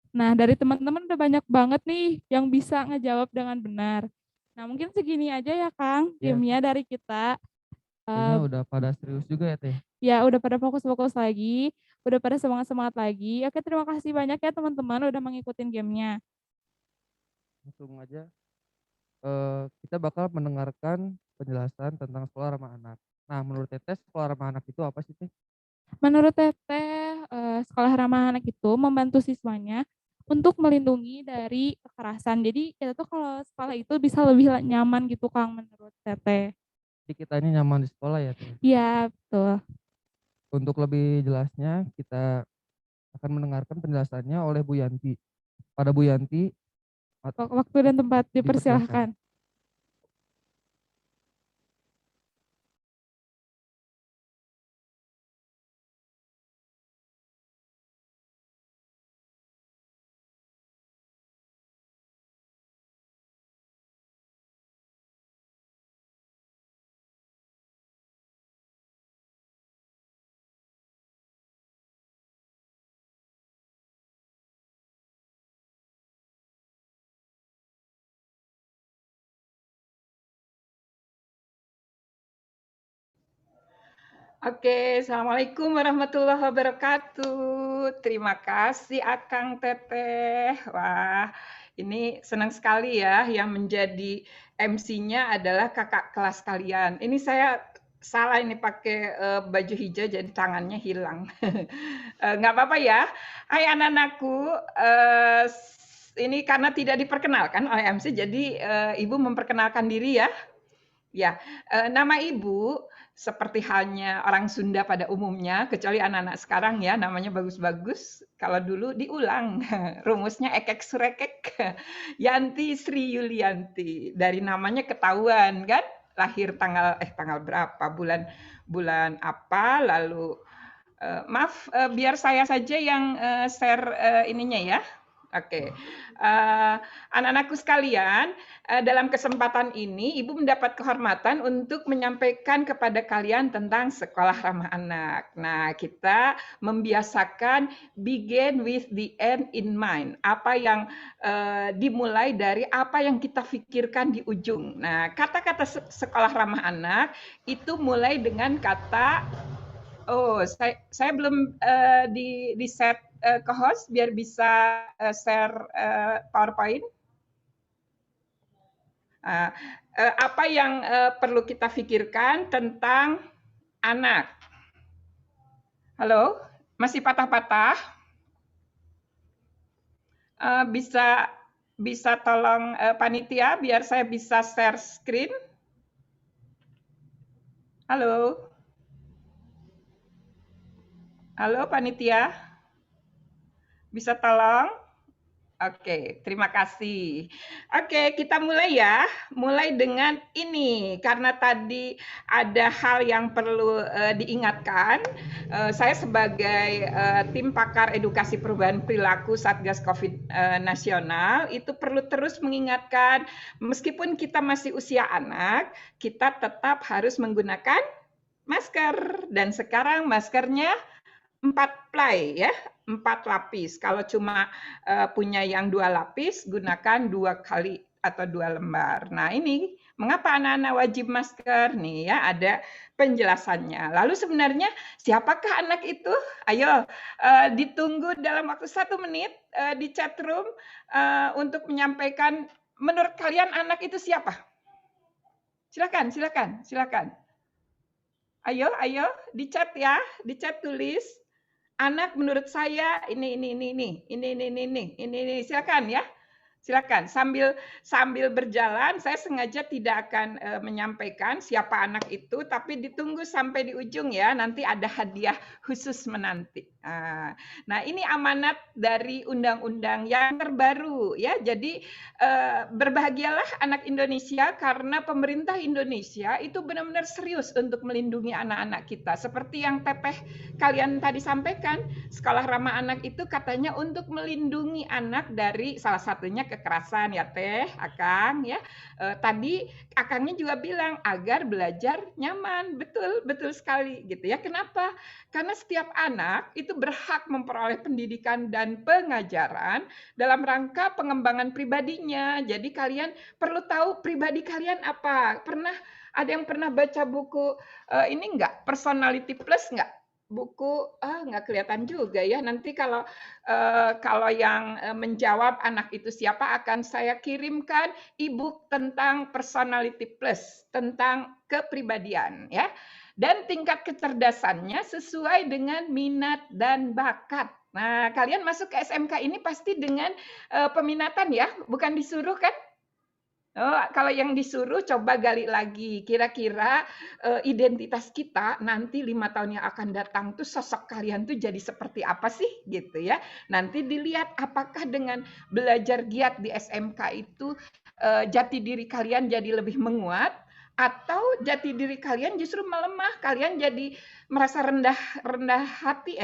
Nah, dari teman-teman udah banyak banget nih yang bisa ngejawab dengan benar. Nah, mungkin segini aja ya, Kang, Ya, gamenya dari kita. kayaknya Eh, udah pada serius juga ya, Teh. Ya, udah pada fokus-fokus lagi, udah pada semangat-semangat lagi. Oke, terima kasih banyak ya teman-teman udah mengikutin gamenya. Langsung aja. Kita bakal mendengarkan penjelasan tentang sekolah ramah anak. Nah, menurut Teteh, sekolah ramah anak itu apa sih, Teh? Menurut Teteh, sekolah ramah anak itu membantu siswanya untuk melindungi dari kekerasan. Jadi kita tuh kalau sekolah itu bisa lebih nyaman gitu, Kang, menurut Teteh. Jadi kita ini nyaman di sekolah ya, Teh. Iya, betul. Untuk lebih jelasnya, kita akan mendengarkan penjelasannya oleh Bu Yanti. Pada Bu Yanti, Waktu dan tempat dipersilakan. dipersilahkan. Oke, Assalamualaikum warahmatullahi wabarakatuh. Terima kasih Akang Teteh. Wah, ini senang sekali ya yang menjadi MC-nya adalah kakak kelas kalian. Ini saya salah ini pakai baju hijau jadi tangannya hilang. Nggak apa-apa ya. Hai anak-anakku, ini karena tidak diperkenalkan oleh MC, jadi Ibu memperkenalkan diri ya. Ya, nama Ibu seperti halnya orang Sunda pada umumnya, kecuali anak-anak sekarang ya, namanya bagus-bagus. Kalau dulu diulang, rumusnya ekek surekek. Yanti Sri Yulianti. Dari namanya ketahuan kan, lahir tanggal berapa, bulan apa, lalu maaf biar saya saja yang share ininya ya. Oke, anak-anakku sekalian, dalam kesempatan ini Ibu mendapat kehormatan untuk menyampaikan kepada kalian tentang sekolah ramah anak. Nah, kita membiasakan begin with the end in mind. Apa yang dimulai dari apa yang kita pikirkan di ujung. Nah, kata-kata sekolah ramah anak itu mulai dengan kata saya belum di set ke host biar bisa share PowerPoint. Apa yang perlu kita pikirkan tentang anak? Halo, masih patah-patah? Bisa tolong panitia biar saya bisa share screen? Halo? Halo panitia? Bisa tolong? Oke, terima kasih. Oke, kita mulai ya. Mulai dengan ini, karena tadi ada hal yang perlu diingatkan. Saya sebagai tim pakar edukasi perubahan perilaku Satgas COVID nasional, itu perlu terus mengingatkan, meskipun kita masih usia anak, kita tetap harus menggunakan masker. Dan sekarang maskernya 4 ply ya, 4 lapis. Kalau cuma punya yang 2 lapis, gunakan 2 kali atau 2 lembar. Nah ini mengapa anak-anak wajib masker nih ya, ada penjelasannya. Lalu sebenarnya siapakah anak itu? Ayo ditunggu dalam waktu 1 menit di chat room untuk menyampaikan menurut kalian anak itu siapa? Silakan. Ayo di chat ya, di chat tulis. Anak menurut saya ini. Silakan ya. Silakan. Sambil berjalan, saya sengaja tidak akan menyampaikan siapa anak itu, tapi ditunggu sampai di ujung ya. Nanti ada hadiah khusus menanti. Nah, ini amanat dari undang-undang yang terbaru ya. Jadi berbahagialah anak Indonesia karena pemerintah Indonesia itu benar-benar serius untuk melindungi anak-anak kita. Seperti yang Teteh kalian tadi sampaikan, sekolah ramah anak itu katanya untuk melindungi anak dari salah satunya kekerasan ya Teh, Akang ya. Tadi Akangnya juga bilang agar belajar nyaman. Betul sekali gitu ya. Kenapa? Karena setiap anak itu berhak memperoleh pendidikan dan pengajaran dalam rangka pengembangan pribadinya. Jadi kalian perlu tahu pribadi kalian apa. Ada yang pernah baca buku ini enggak? Personality Plus enggak? Buku nggak kelihatan juga ya. Nanti kalau yang menjawab anak itu siapa akan saya kirimkan e-book tentang Personality Plus, tentang kepribadian ya. Dan tingkat kecerdasannya sesuai dengan minat dan bakat. Nah, kalian masuk ke SMK ini pasti dengan peminatan ya, bukan disuruh kan? Kalau yang disuruh coba gali lagi, kira-kira identitas kita nanti 5 tahun yang akan datang tuh sosok kalian tuh jadi seperti apa sih gitu ya. Nanti dilihat apakah dengan belajar giat di SMK itu jati diri kalian jadi lebih menguat atau jati diri kalian justru melemah, kalian jadi merasa rendah hati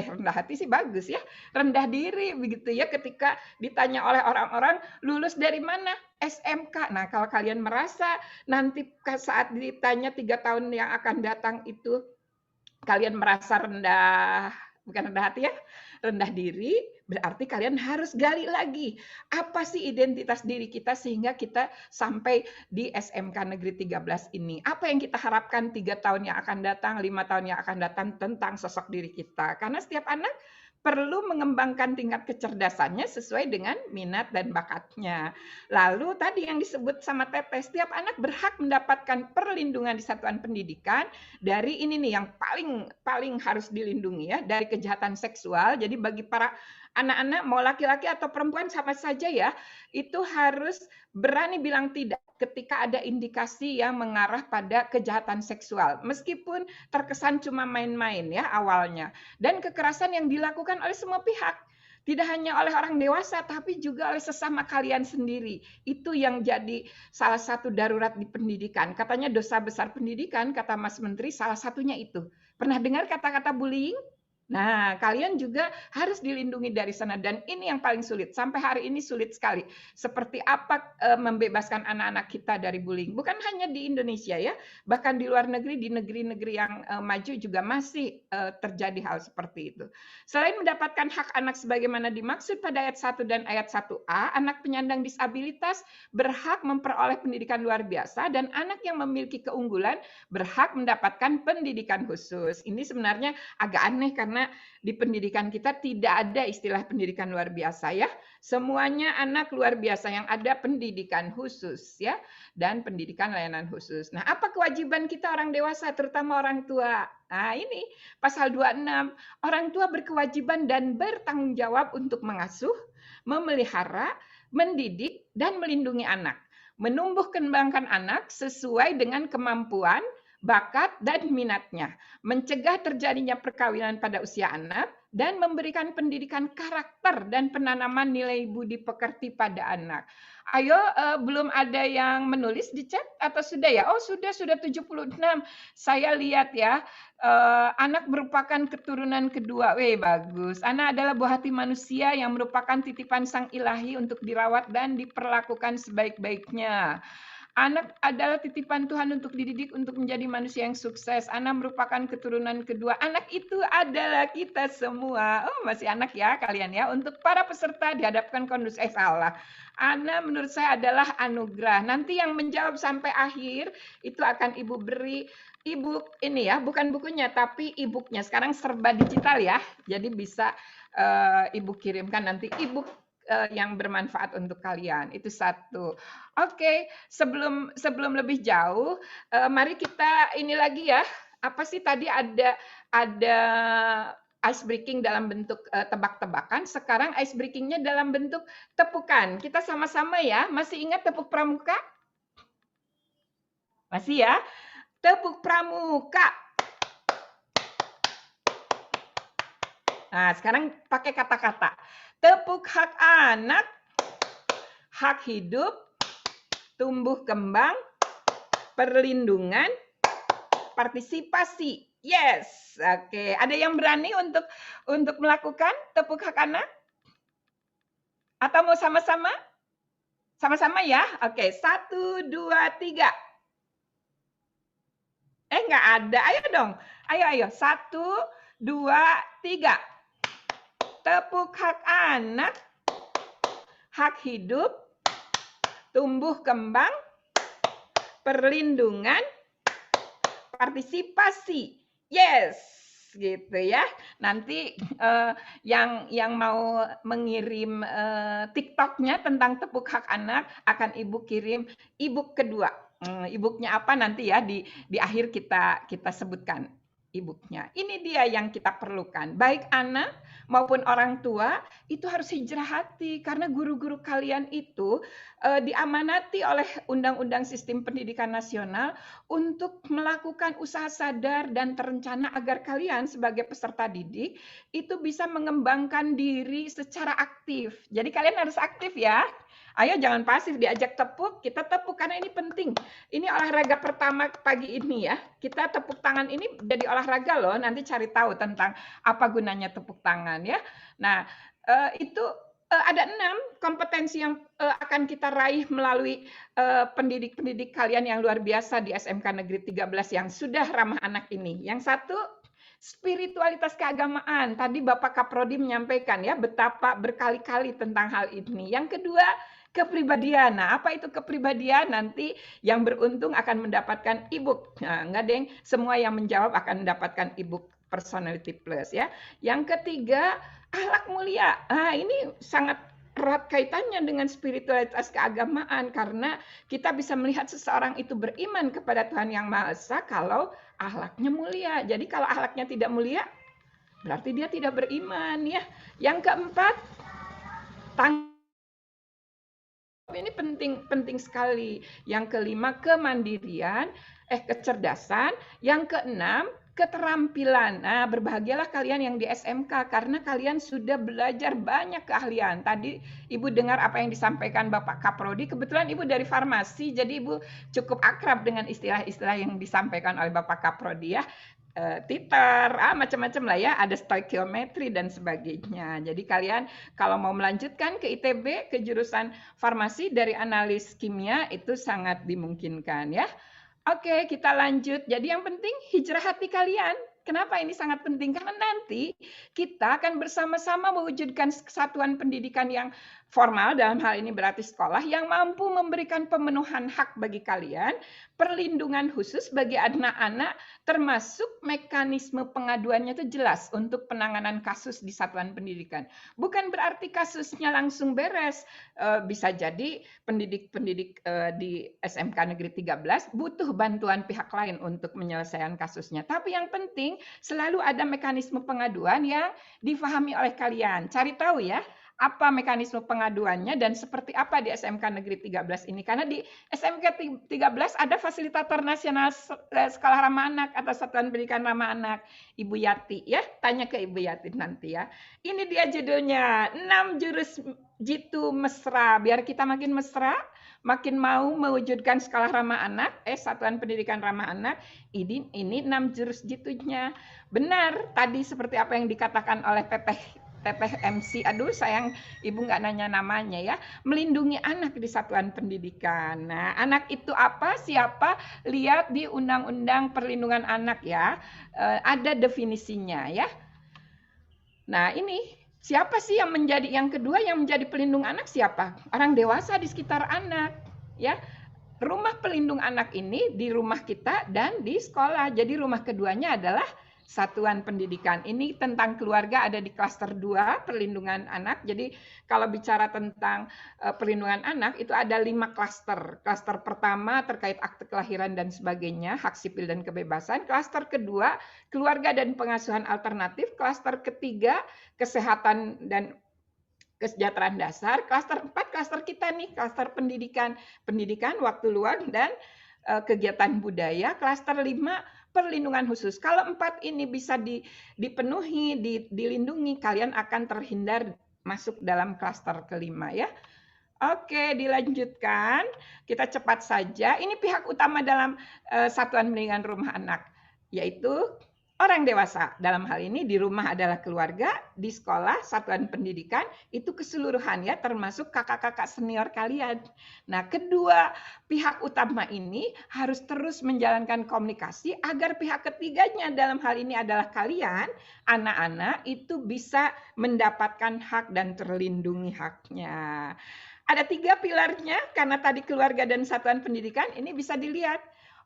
sih bagus ya, rendah diri begitu ya ketika ditanya oleh orang-orang lulus dari mana? SMK. Nah, kalau kalian merasa nanti saat ditanya 3 tahun yang akan datang itu kalian merasa rendah bukan rendah hati ya, rendah diri, berarti kalian harus gali lagi. Apa sih identitas diri kita sehingga kita sampai di SMK Negeri 13 ini? Apa yang kita harapkan 3 tahun yang akan datang, 5 tahun yang akan datang tentang sosok diri kita? Karena setiap anak perlu mengembangkan tingkat kecerdasannya sesuai dengan minat dan bakatnya. Lalu tadi yang disebut sama Teteh, setiap anak berhak mendapatkan perlindungan di satuan pendidikan dari ini nih yang paling harus dilindungi ya, dari kejahatan seksual. Jadi bagi para anak-anak mau laki-laki atau perempuan sama saja ya, itu harus berani bilang tidak ketika ada indikasi yang mengarah pada kejahatan seksual. Meskipun terkesan cuma main-main ya awalnya. Dan kekerasan yang dilakukan oleh semua pihak. Tidak hanya oleh orang dewasa, tapi juga oleh sesama kalian sendiri. Itu yang jadi salah satu darurat di pendidikan. Katanya dosa besar pendidikan, kata Mas Menteri, salah satunya itu. Pernah dengar kata-kata bullying? Nah, kalian juga harus dilindungi dari sana. Dan ini yang paling sulit. Sampai hari ini sulit sekali. Seperti apa membebaskan anak-anak kita dari bullying. Bukan hanya di Indonesia ya. Bahkan di luar negeri, di negeri-negeri yang maju juga masih terjadi hal seperti itu. Selain mendapatkan hak anak sebagaimana dimaksud pada ayat 1 dan ayat 1A, anak penyandang disabilitas berhak memperoleh pendidikan luar biasa dan anak yang memiliki keunggulan berhak mendapatkan pendidikan khusus. Ini sebenarnya agak aneh karena di pendidikan kita tidak ada istilah pendidikan luar biasa ya. Semuanya anak luar biasa, yang ada pendidikan khusus ya, dan pendidikan layanan khusus. Nah, apa kewajiban kita orang dewasa, terutama orang tua? Nah, ini pasal 26. Orang tua berkewajiban dan bertanggung jawab untuk mengasuh, memelihara, mendidik, dan melindungi anak. Menumbuh kembangkan anak sesuai dengan kemampuan, bakat, dan minatnya, mencegah terjadinya perkawinan pada usia anak, dan memberikan pendidikan karakter dan penanaman nilai budi pekerti pada anak. Ayo, belum ada yang menulis di chat atau sudah ya? Oh, sudah 76. Saya lihat ya, anak merupakan keturunan kedua. Weh, bagus. Anak adalah buah hati manusia yang merupakan titipan Sang Ilahi untuk dirawat dan diperlakukan sebaik-baiknya. Anak adalah titipan Tuhan untuk dididik untuk menjadi manusia yang sukses. Anak merupakan keturunan kedua. Anak itu adalah kita semua. Oh, masih anak ya kalian ya. Untuk para peserta dihadapkan kondus. Salah. Anak menurut saya adalah anugerah. Nanti yang menjawab sampai akhir itu akan Ibu beri e-book ini ya. Bukan bukunya tapi e-booknya. Sekarang serba digital ya. Jadi bisa Ibu kirimkan nanti e-book yang bermanfaat untuk kalian. Itu satu. Oke, sebelum lebih jauh, mari kita ini lagi ya. Apa sih tadi ada ice breaking dalam bentuk tebak-tebakan. Sekarang ice breakingnya dalam bentuk tepukan. Kita sama-sama ya. Masih ingat tepuk pramuka? Masih ya? Tepuk pramuka. Nah, sekarang pakai kata-kata. Tepuk hak anak, hak hidup, tumbuh kembang, perlindungan, partisipasi. Yes, oke. Ada yang berani untuk melakukan tepuk hak anak? Atau mau sama-sama? Sama-sama ya? Oke, 1, 2, 3. Nggak ada. Ayo dong. Ayo. 1, 2, 3. Tepuk hak anak, hak hidup, tumbuh kembang, perlindungan, partisipasi. Yes, gitu ya. Nanti yang mau mengirim TikTok-nya tentang tepuk hak anak akan Ibu kirim e-book kedua. E-booknya apa nanti ya di akhir kita sebutkan e-booknya. Ini dia yang kita perlukan. Baik anak maupun orang tua itu harus hijrah hati karena guru-guru kalian itu diamanati oleh Undang-Undang Sistem Pendidikan Nasional untuk melakukan usaha sadar dan terencana agar kalian sebagai peserta didik itu bisa mengembangkan diri secara aktif. Jadi kalian harus aktif ya. Ayo jangan pasif, diajak tepuk, kita tepuk karena ini penting. Ini olahraga pertama pagi ini ya. Kita tepuk tangan ini jadi olahraga loh. Nanti cari tahu tentang apa gunanya tepuk tangan ya. Nah, itu ada 6 kompetensi yang akan kita raih melalui pendidik-pendidik kalian yang luar biasa di SMK Negeri 13 yang sudah ramah anak ini. Yang satu, spiritualitas keagamaan. Tadi Bapak Kaprodi menyampaikan ya betapa berkali-kali tentang hal ini. Yang kedua, kepribadian. Nah, apa itu kepribadian? Nanti yang beruntung akan mendapatkan e-book. Nah, enggak deng, semua yang menjawab akan mendapatkan e-book Personality Plus ya. Yang ketiga, akhlak mulia. Nah, ini sangat erat kaitannya dengan spiritualitas keagamaan karena kita bisa melihat seseorang itu beriman kepada Tuhan Yang Maha Esa kalau akhlaknya mulia. Jadi kalau akhlaknya tidak mulia, berarti dia tidak beriman ya. Yang keempat, ini penting sekali. Yang kelima, kemandirian, kecerdasan. Yang keenam, keterampilan. Nah, berbahagialah kalian yang di SMK karena kalian sudah belajar banyak keahlian. Tadi Ibu dengar apa yang disampaikan Bapak Kaprodi. Kebetulan Ibu dari farmasi, jadi Ibu cukup akrab dengan istilah-istilah yang disampaikan oleh Bapak Kaprodi ya. Titer, macam-macam lah ya, ada stoikiometri dan sebagainya. Jadi kalian kalau mau melanjutkan ke ITB, ke jurusan farmasi dari analis kimia itu sangat dimungkinkan ya. Oke, kita lanjut. Jadi yang penting hijrah hati kalian. Kenapa ini sangat penting? Karena nanti kita akan bersama-sama mewujudkan kesatuan pendidikan yang formal, dalam hal ini berarti sekolah, yang mampu memberikan pemenuhan hak bagi kalian, perlindungan khusus bagi anak-anak, termasuk mekanisme pengaduannya itu jelas untuk penanganan kasus di satuan pendidikan. Bukan berarti kasusnya langsung beres. Bisa jadi pendidik-pendidik di SMK Negeri 13 butuh bantuan pihak lain untuk menyelesaikan kasusnya. Tapi yang penting selalu ada mekanisme pengaduan yang difahami oleh kalian. Cari tahu ya, apa mekanisme pengaduannya dan seperti apa di SMK Negeri 13 ini. Karena di SMK 13 ada fasilitator nasional sekolah ramah anak atau satuan pendidikan ramah anak, Ibu Yati ya. Tanya ke Ibu Yati nanti ya. Ini dia judulnya, 6 jurus jitu mesra. Biar kita makin mesra, makin mau mewujudkan sekolah ramah anak, satuan pendidikan ramah anak. Ini 6 jurus jitunya. Benar, tadi seperti apa yang dikatakan oleh Teteh MC, aduh sayang Ibu nggak nanya namanya ya, melindungi anak di satuan pendidikan. Nah, anak itu apa, siapa? Lihat di Undang-Undang Perlindungan Anak ya, ada definisinya ya. Nah, ini siapa sih yang menjadi, yang kedua yang menjadi pelindung anak siapa? Orang dewasa di sekitar anak ya. Rumah pelindung anak ini di rumah kita dan di sekolah. Jadi rumah keduanya adalah satuan pendidikan. Ini tentang keluarga ada di klaster 2 perlindungan anak. Jadi kalau bicara tentang perlindungan anak itu ada 5 klaster. Klaster pertama terkait akte kelahiran dan sebagainya, hak sipil dan kebebasan. Klaster kedua keluarga dan pengasuhan alternatif. Klaster ketiga kesehatan dan kesejahteraan dasar. Klaster 4 klaster kita nih, klaster pendidikan, waktu luang dan kegiatan budaya. Klaster 5 perlindungan khusus. Kalau 4 ini bisa dipenuhi, dilindungi, kalian akan terhindar masuk dalam klaster kelima ya. Oke, dilanjutkan. Kita cepat saja. Ini pihak utama dalam satuan pendidikan rumah anak, yaitu orang dewasa. Dalam hal ini di rumah adalah keluarga, di sekolah, satuan pendidikan, itu keseluruhan ya, termasuk kakak-kakak senior kalian. Nah, kedua pihak utama ini harus terus menjalankan komunikasi agar pihak ketiganya dalam hal ini adalah kalian, anak-anak, itu bisa mendapatkan hak dan terlindungi haknya. Ada 3 pilarnya, karena tadi keluarga dan satuan pendidikan, ini bisa dilihat.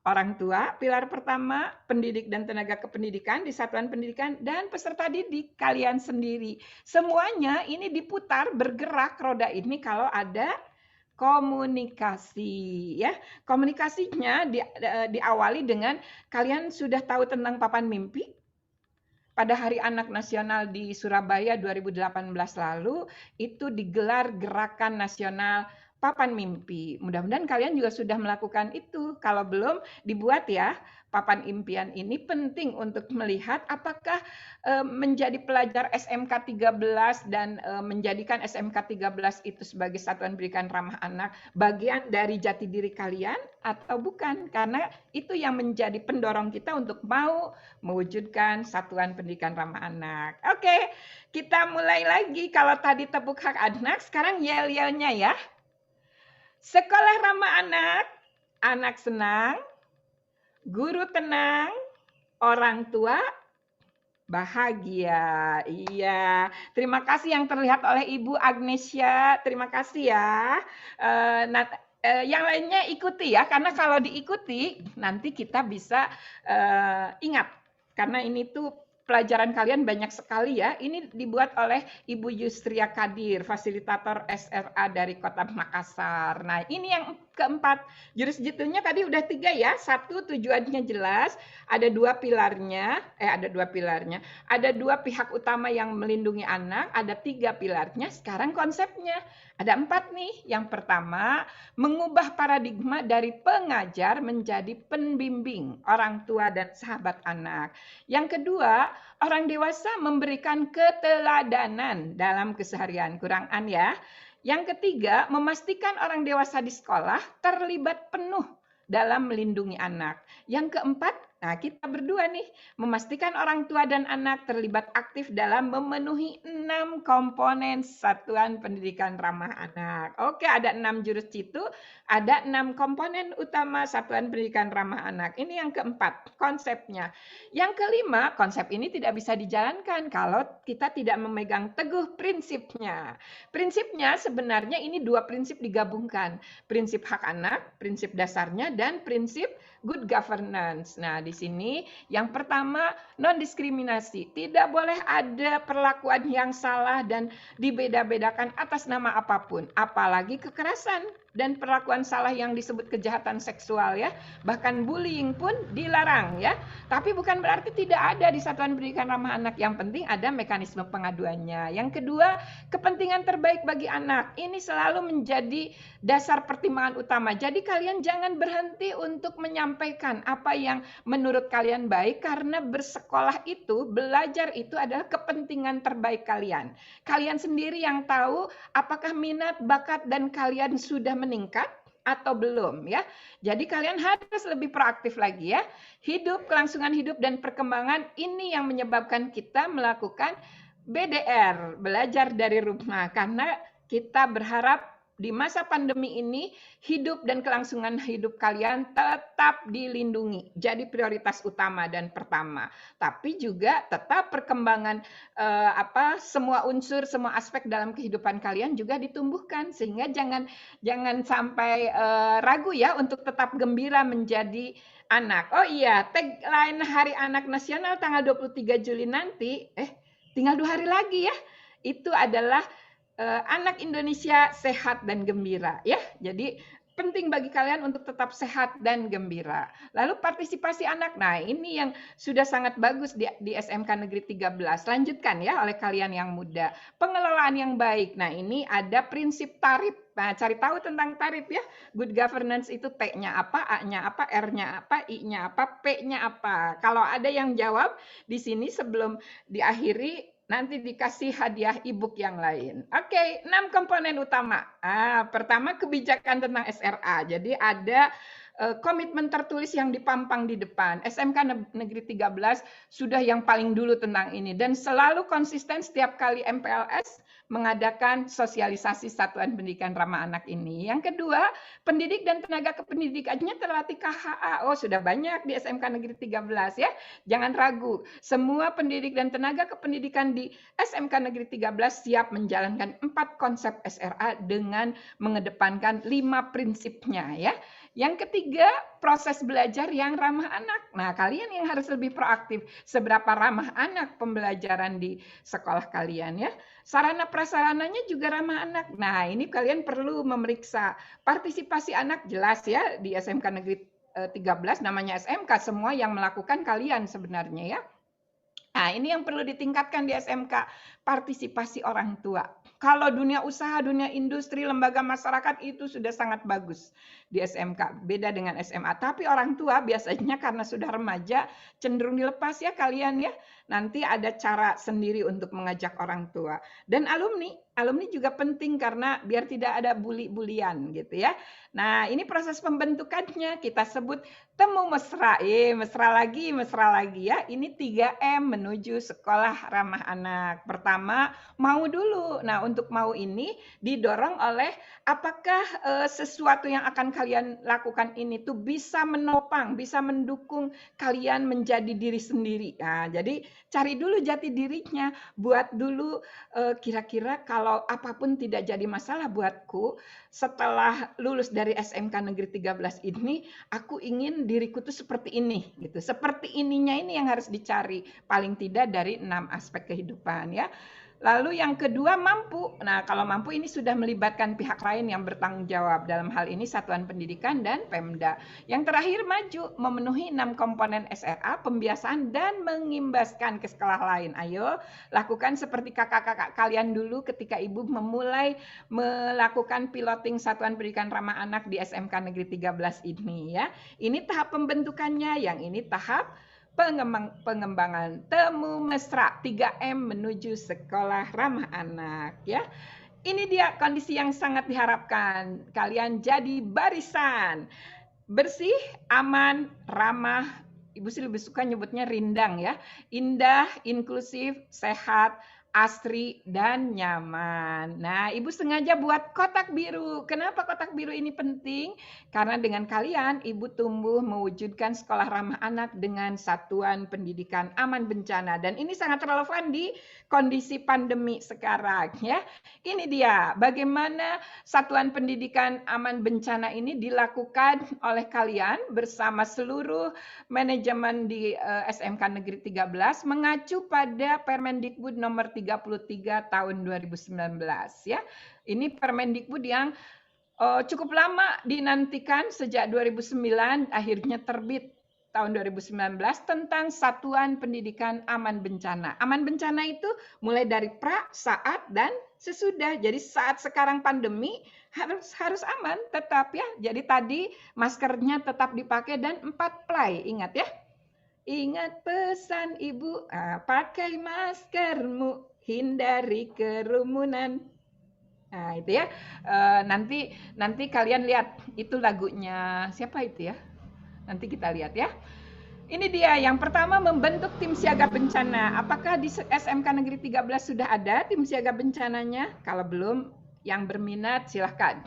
Orang tua, pilar pertama, pendidik dan tenaga kependidikan di satuan pendidikan, dan peserta didik kalian sendiri. Semuanya ini diputar, bergerak roda ini kalau ada komunikasi. Ya, komunikasinya diawali dengan kalian sudah tahu tentang papan mimpi. Pada Hari Anak Nasional di Surabaya 2018 lalu, itu digelar Gerakan Nasional Papan Mimpi. Mudah-mudahan kalian juga sudah melakukan itu. Kalau belum, dibuat ya. Papan impian ini penting untuk melihat apakah menjadi pelajar SMK 13 dan menjadikan SMK 13 itu sebagai satuan pendidikan ramah anak bagian dari jati diri kalian atau bukan. Karena itu yang menjadi pendorong kita untuk mau mewujudkan satuan pendidikan ramah anak. Oke, kita mulai lagi. Kalau tadi tepuk hak anak, sekarang yel-yelnya ya. Sekolah ramah anak, anak senang, guru tenang, orang tua Bahagia. Iya. Terima kasih yang terlihat oleh Ibu Agnesia. Terima kasih ya. Yang lainnya ikuti ya, karena kalau diikuti nanti kita bisa ingat. Karena ini tuh pelajaran kalian banyak sekali ya. Ini dibuat oleh Ibu Yustria Kadir, fasilitator SRA dari Kota Makassar. Nah, ini yang keempat. Jurus jitunya tadi udah 3 ya. 1, tujuannya jelas. Ada 2 pilarnya. Ada 2 pilarnya. Ada 2 pihak utama yang melindungi anak. Ada 3 pilarnya. Sekarang konsepnya. Ada 4 nih. Yang pertama, mengubah paradigma dari pengajar menjadi pembimbing, orang tua dan sahabat anak. Yang kedua, orang dewasa memberikan keteladanan dalam keseharian. Kurang-an ya. Yang ketiga, memastikan orang dewasa di sekolah terlibat penuh dalam melindungi anak. Yang keempat, nah kita berdua nih, memastikan orang tua dan anak terlibat aktif dalam memenuhi 6 komponen satuan pendidikan ramah anak. Oke, ada 6 jurus jitu, ada 6 komponen utama satuan pendidikan ramah anak. Ini yang keempat, konsepnya. Yang kelima, konsep ini tidak bisa dijalankan kalau kita tidak memegang teguh prinsipnya. Prinsipnya sebenarnya ini 2 prinsip digabungkan. Prinsip hak anak, prinsip dasarnya, dan prinsip good governance. Nah, di sini yang pertama, non-diskriminasi. Tidak boleh ada perlakuan yang salah dan dibeda-bedakan atas nama apapun, apalagi kekerasan dan perlakuan salah yang disebut kejahatan seksual ya. Bahkan bullying pun dilarang ya. Tapi bukan berarti tidak ada di satuan pendidikan ramah anak. Yang penting ada mekanisme pengaduannya. Yang kedua, kepentingan terbaik bagi anak. Ini selalu menjadi dasar pertimbangan utama. Jadi kalian jangan berhenti untuk menyampaikan apa yang menurut kalian baik, karena bersekolah itu, belajar itu adalah kepentingan terbaik kalian. Kalian sendiri yang tahu apakah minat, bakat, dan kalian sudah meningkat atau belum ya. Jadi kalian harus lebih proaktif lagi ya. Hidup, kelangsungan hidup dan perkembangan ini yang menyebabkan kita melakukan BDR, belajar dari rumah, karena kita berharap di masa pandemi ini hidup dan kelangsungan hidup kalian tetap dilindungi, jadi prioritas utama dan pertama. Tapi juga tetap perkembangan semua unsur, semua aspek dalam kehidupan kalian juga ditumbuhkan, sehingga jangan sampai ragu ya untuk tetap gembira menjadi anak. Oh iya, tagline Hari Anak Nasional tanggal 23 Juli nanti, tinggal 2 hari lagi ya. Itu adalah anak Indonesia sehat dan gembira ya. Jadi penting bagi kalian untuk tetap sehat dan gembira. Lalu partisipasi anak. Nah, ini yang sudah sangat bagus di SMK Negeri 13. Lanjutkan ya oleh kalian yang muda. Pengelolaan yang baik. Nah, ini ada prinsip tarif. Nah, cari tahu tentang tarif ya. Good governance itu T-nya apa, A-nya apa, R-nya apa, I-nya apa, P-nya apa. Kalau ada yang jawab di sini sebelum diakhiri, nanti dikasih hadiah e-book yang lain. Oke, 6 komponen utama. Pertama, kebijakan tentang SRA. Jadi ada komitmen tertulis yang dipampang di depan. SMK Negeri 13 sudah yang paling dulu tentang ini. Dan selalu konsisten setiap kali MPLS mengadakan sosialisasi satuan pendidikan ramah anak ini. Yang kedua, pendidik dan tenaga kependidikannya terlatih KHA. Oh, sudah banyak di SMK Negeri 13 ya. Jangan ragu. Semua pendidik dan tenaga kependidikan di SMK Negeri 13 siap menjalankan 4 konsep SRA dengan mengedepankan 5 prinsipnya ya. Yang ketiga, proses belajar yang ramah anak. Nah, kalian yang harus lebih proaktif. Seberapa ramah anak pembelajaran di sekolah kalian ya. Sarana prasarananya juga ramah anak. Nah, ini kalian perlu memeriksa. Partisipasi anak jelas ya di SMK Negeri 13, namanya SMK, semua yang melakukan kalian sebenarnya ya. Nah, ini yang perlu ditingkatkan di SMK, partisipasi orang tua. Kalau dunia usaha, dunia industri, lembaga masyarakat itu sudah sangat bagus di SMK. Beda dengan SMA. Tapi orang tua biasanya karena sudah remaja cenderung dilepas ya kalian ya. Nanti ada cara sendiri untuk mengajak orang tua. Dan alumni juga penting karena biar tidak ada bully-bulian gitu ya. Nah, ini proses pembentukannya kita sebut temu mesra. Mesra lagi ya. Ini 3M menuju sekolah ramah anak. Pertama, mau dulu. Nah, untuk mau ini didorong oleh apakah sesuatu yang akan kalian lakukan ini tuh bisa menopang, bisa mendukung kalian menjadi diri sendiri. Nah, jadi cari dulu jati dirinya, buat dulu kira-kira kalau apapun tidak jadi masalah buatku, setelah lulus dari SMK Negeri 13 ini, aku ingin diriku tuh seperti ini gitu. Seperti ininya ini yang harus dicari, paling tidak dari 6 aspek kehidupan ya. Lalu yang kedua mampu. Nah, kalau mampu ini sudah melibatkan pihak lain yang bertanggung jawab. Dalam hal ini Satuan Pendidikan dan Pemda. Yang terakhir maju, memenuhi 6 komponen SRA, pembiasaan dan mengimbaskan ke sekolah lain. Ayo, lakukan seperti kakak-kakak kalian dulu ketika Ibu memulai melakukan piloting Satuan Pendidikan Ramah Anak di SMK Negeri 13 ini ya. Ini tahap pembentukannya, yang ini tahap pengembangan. Temu mesra 3M menuju sekolah ramah anak ya. Ini dia kondisi yang sangat diharapkan. Kalian jadi barisan. Bersih, aman, ramah. Ibu sih lebih suka nyebutnya rindang ya. Indah, inklusif, sehat, asri, dan nyaman. Nah, Ibu sengaja buat kotak biru. Kenapa kotak biru ini penting? Karena dengan kalian, Ibu tumbuh mewujudkan sekolah ramah anak dengan satuan pendidikan aman bencana. Dan ini sangat relevan di kondisi pandemi sekarang ya. Ini dia bagaimana satuan pendidikan aman bencana ini dilakukan oleh kalian bersama seluruh manajemen di SMK Negeri 13 mengacu pada Permendikbud nomor 33 tahun 2019 ya. Ini Permendikbud yang cukup lama dinantikan sejak 2009 akhirnya terbit tahun 2019 tentang Satuan Pendidikan Aman Bencana. Aman bencana itu mulai dari pra, saat, dan sesudah. Jadi saat sekarang pandemi harus aman tetap ya. Jadi tadi maskernya tetap dipakai dan 4 ply, ingat ya. Ingat pesan ibu, pakai maskermu, hindari kerumunan. Nah itu ya, nanti kalian lihat itu lagunya siapa itu ya? Nanti kita lihat ya. Ini dia yang pertama membentuk tim siaga bencana. Apakah di SMK Negeri 13 sudah ada tim siaga bencananya? Kalau belum, yang berminat silahkan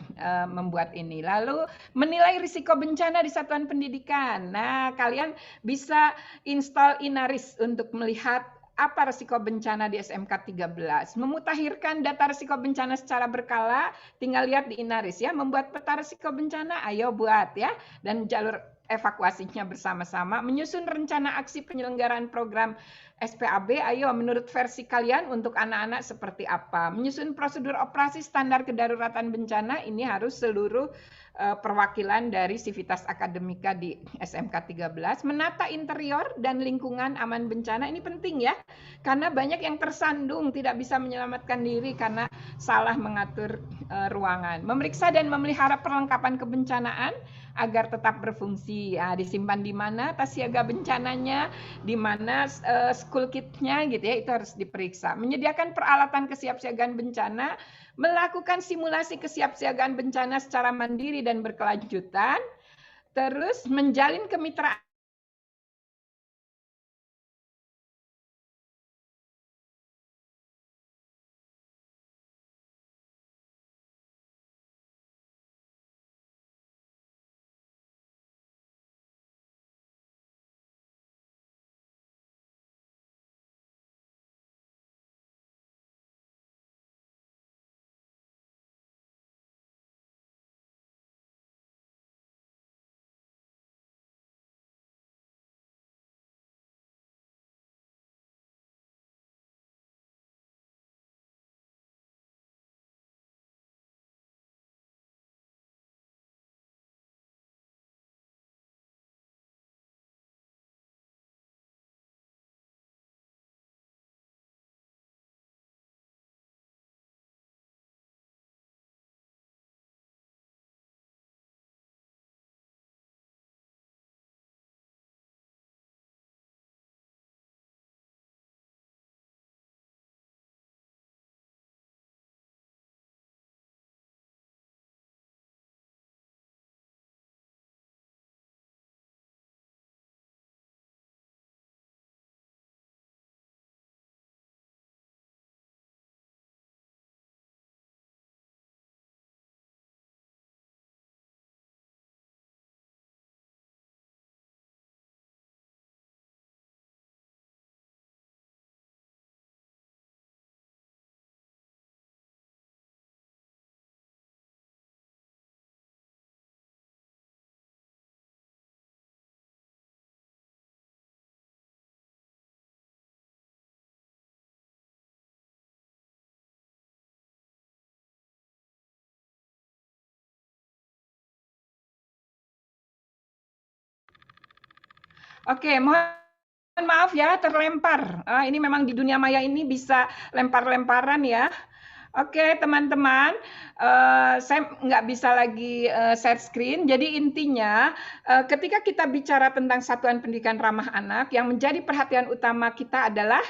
membuat ini. Lalu menilai risiko bencana di satuan pendidikan. Nah, kalian bisa install Inaris untuk melihat apa risiko bencana di SMK 13. Memutakhirkan data risiko bencana secara berkala, tinggal lihat di Inaris ya. Membuat peta risiko bencana, ayo buat ya. Dan jalur evakuasinya bersama-sama. Menyusun rencana aksi penyelenggaraan program SPAB, ayo menurut versi kalian untuk anak-anak seperti apa. Menyusun prosedur operasi standar kedaruratan bencana, ini harus seluruh perwakilan dari Sivitas Akademika di SMK 13. Menata interior dan lingkungan aman bencana, ini penting ya. Karena banyak yang tersandung, tidak bisa menyelamatkan diri karena salah mengatur ruangan. Memeriksa dan memelihara perlengkapan kebencanaan agar tetap berfungsi. Disimpan di mana tas siaga bencananya, di mana school kitnya gitu ya, itu harus diperiksa. Menyediakan peralatan kesiapsiagaan bencana, melakukan simulasi kesiapsiagaan bencana secara mandiri dan berkelanjutan, terus menjalin kemitraan Oke, mohon maaf ya terlempar. Ini memang di dunia maya ini bisa lempar-lemparan ya. Oke teman-teman, saya nggak bisa lagi share screen. Jadi intinya ketika kita bicara tentang satuan pendidikan ramah anak, yang menjadi perhatian utama kita adalah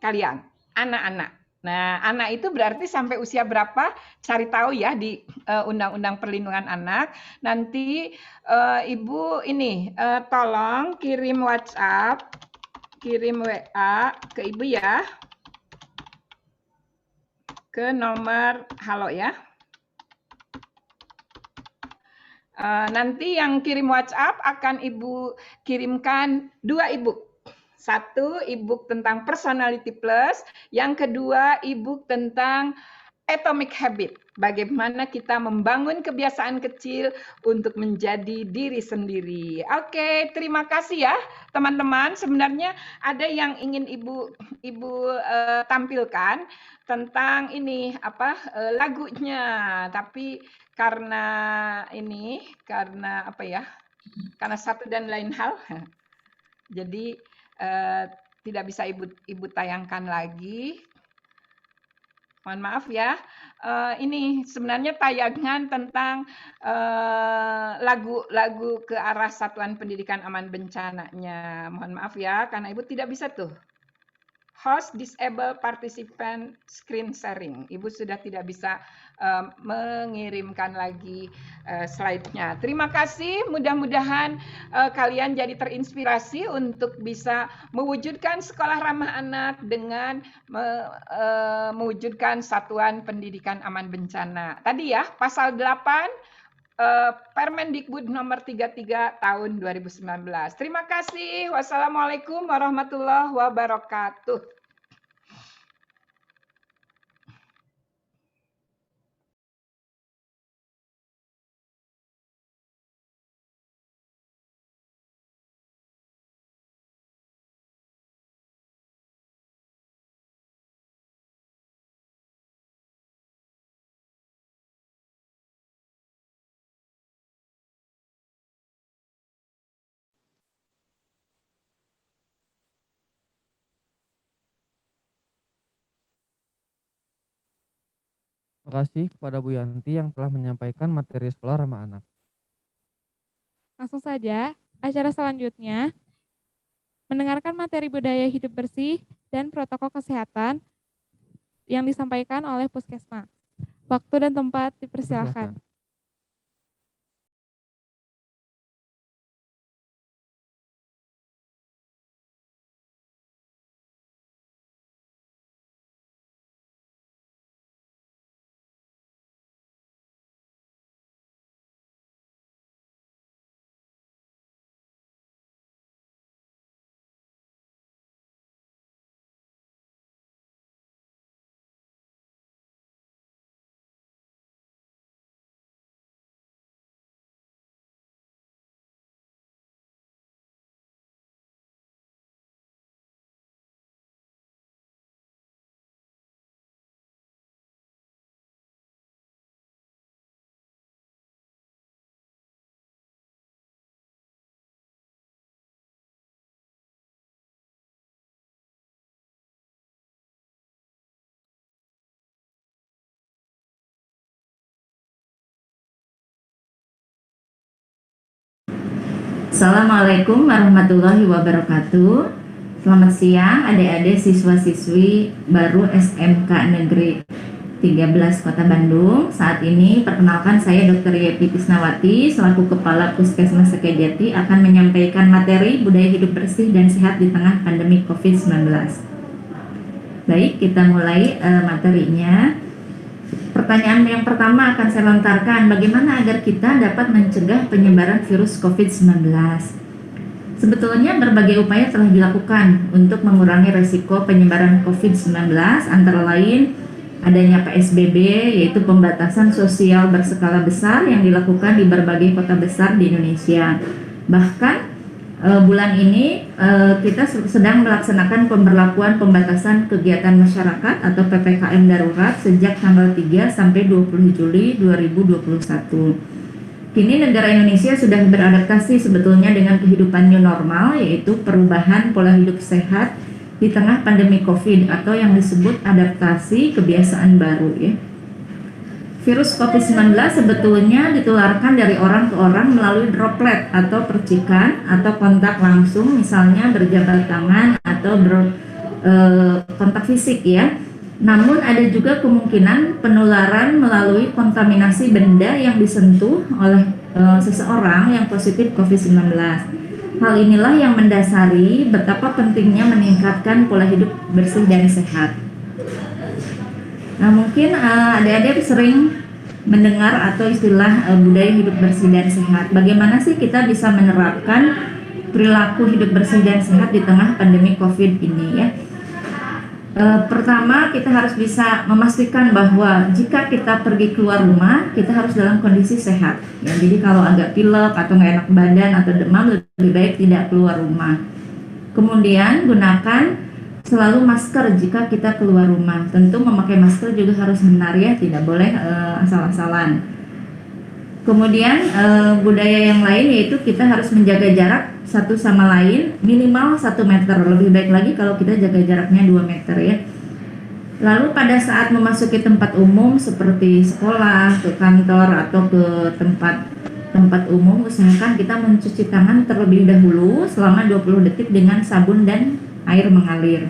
kalian, anak-anak. Nah, anak itu berarti sampai usia berapa? Cari tahu ya di Undang-Undang Perlindungan Anak. Nanti Ibu ini tolong kirim WhatsApp, kirim WA ke Ibu ya. Ke nomor halo ya. Nanti yang kirim WhatsApp akan Ibu kirimkan 2 e-book. 1 e-book tentang Personality Plus, yang kedua e-book tentang Atomic Habit. Bagaimana kita membangun kebiasaan kecil untuk menjadi diri sendiri. Oke, terima kasih ya teman-teman. Sebenarnya ada yang ingin Ibu tampilkan tentang ini lagunya, tapi karena karena satu dan lain hal, jadi tidak bisa Ibu tayangkan lagi. Mohon maaf ya. Ini sebenarnya tayangan tentang lagu-lagu ke arah Satuan Pendidikan Aman Bencananya. Mohon maaf ya, karena Ibu tidak bisa tuh. Host disable participant screen sharing. Ibu sudah tidak bisa mengirimkan lagi slide-nya. Terima kasih, mudah-mudahan kalian jadi terinspirasi untuk bisa mewujudkan sekolah ramah anak dengan mewujudkan Satuan Pendidikan Aman Bencana. Tadi ya, pasal 8 Permendikbud nomor 33 tahun 2019. Terima kasih. Wassalamualaikum warahmatullahi wabarakatuh. Terima kasih kepada Bu Yanti yang telah menyampaikan materi sekolah ramah anak. Langsung saja, acara selanjutnya mendengarkan materi budaya hidup bersih dan protokol kesehatan yang disampaikan oleh Puskesmas. Waktu dan tempat dipersilakan. Assalamualaikum warahmatullahi wabarakatuh. Selamat siang adik-adik siswa-siswi baru SMK Negeri 13 Kota Bandung. Saat ini perkenalkan saya Dr. Yepi Tisnawati selaku Kepala Puskesmas Sekejati akan menyampaikan materi budaya hidup bersih dan sehat di tengah pandemi COVID-19. Baik, kita mulai materinya. Pertanyaan yang pertama akan saya lontarkan, bagaimana agar kita dapat mencegah penyebaran virus COVID-19? Sebetulnya berbagai upaya telah dilakukan untuk mengurangi resiko penyebaran COVID-19, antara lain adanya PSBB, yaitu pembatasan sosial berskala besar yang dilakukan di berbagai kota besar di Indonesia. Bahkan bulan ini kita sedang melaksanakan pemberlakuan pembatasan kegiatan masyarakat atau PPKM darurat sejak tanggal 3 sampai 20 Juli 2021. Kini negara Indonesia sudah beradaptasi sebetulnya dengan kehidupan new normal, yaitu perubahan pola hidup sehat di tengah pandemi COVID atau yang disebut adaptasi kebiasaan baru ya. Virus COVID-19 sebetulnya ditularkan dari orang ke orang melalui droplet atau percikan atau kontak langsung, misalnya berjabat tangan atau kontak fisik ya. Namun ada juga kemungkinan penularan melalui kontaminasi benda yang disentuh oleh seseorang yang positif COVID-19. Hal inilah yang mendasari betapa pentingnya meningkatkan pola hidup bersih dan sehat. Nah, mungkin adik-adik sering mendengar atau istilah budaya hidup bersih dan sehat. Bagaimana sih kita bisa menerapkan perilaku hidup bersih dan sehat di tengah pandemi COVID ini ya? Pertama, kita harus bisa memastikan bahwa jika kita pergi keluar rumah, kita harus dalam kondisi sehat. Ya, jadi kalau agak pilek atau nggak enak badan atau demam, lebih baik tidak keluar rumah. Kemudian gunakan selalu masker jika kita keluar rumah. Tentu memakai masker juga harus benar ya, tidak boleh asal-asalan. Kemudian budaya yang lain yaitu kita harus menjaga jarak satu sama lain minimal 1 meter. Lebih baik lagi kalau kita jaga jaraknya 2 meter ya. Lalu pada saat memasuki tempat umum seperti sekolah, ke kantor atau ke tempat umum, usahakan kita mencuci tangan terlebih dahulu selama 20 detik dengan sabun dan air mengalir.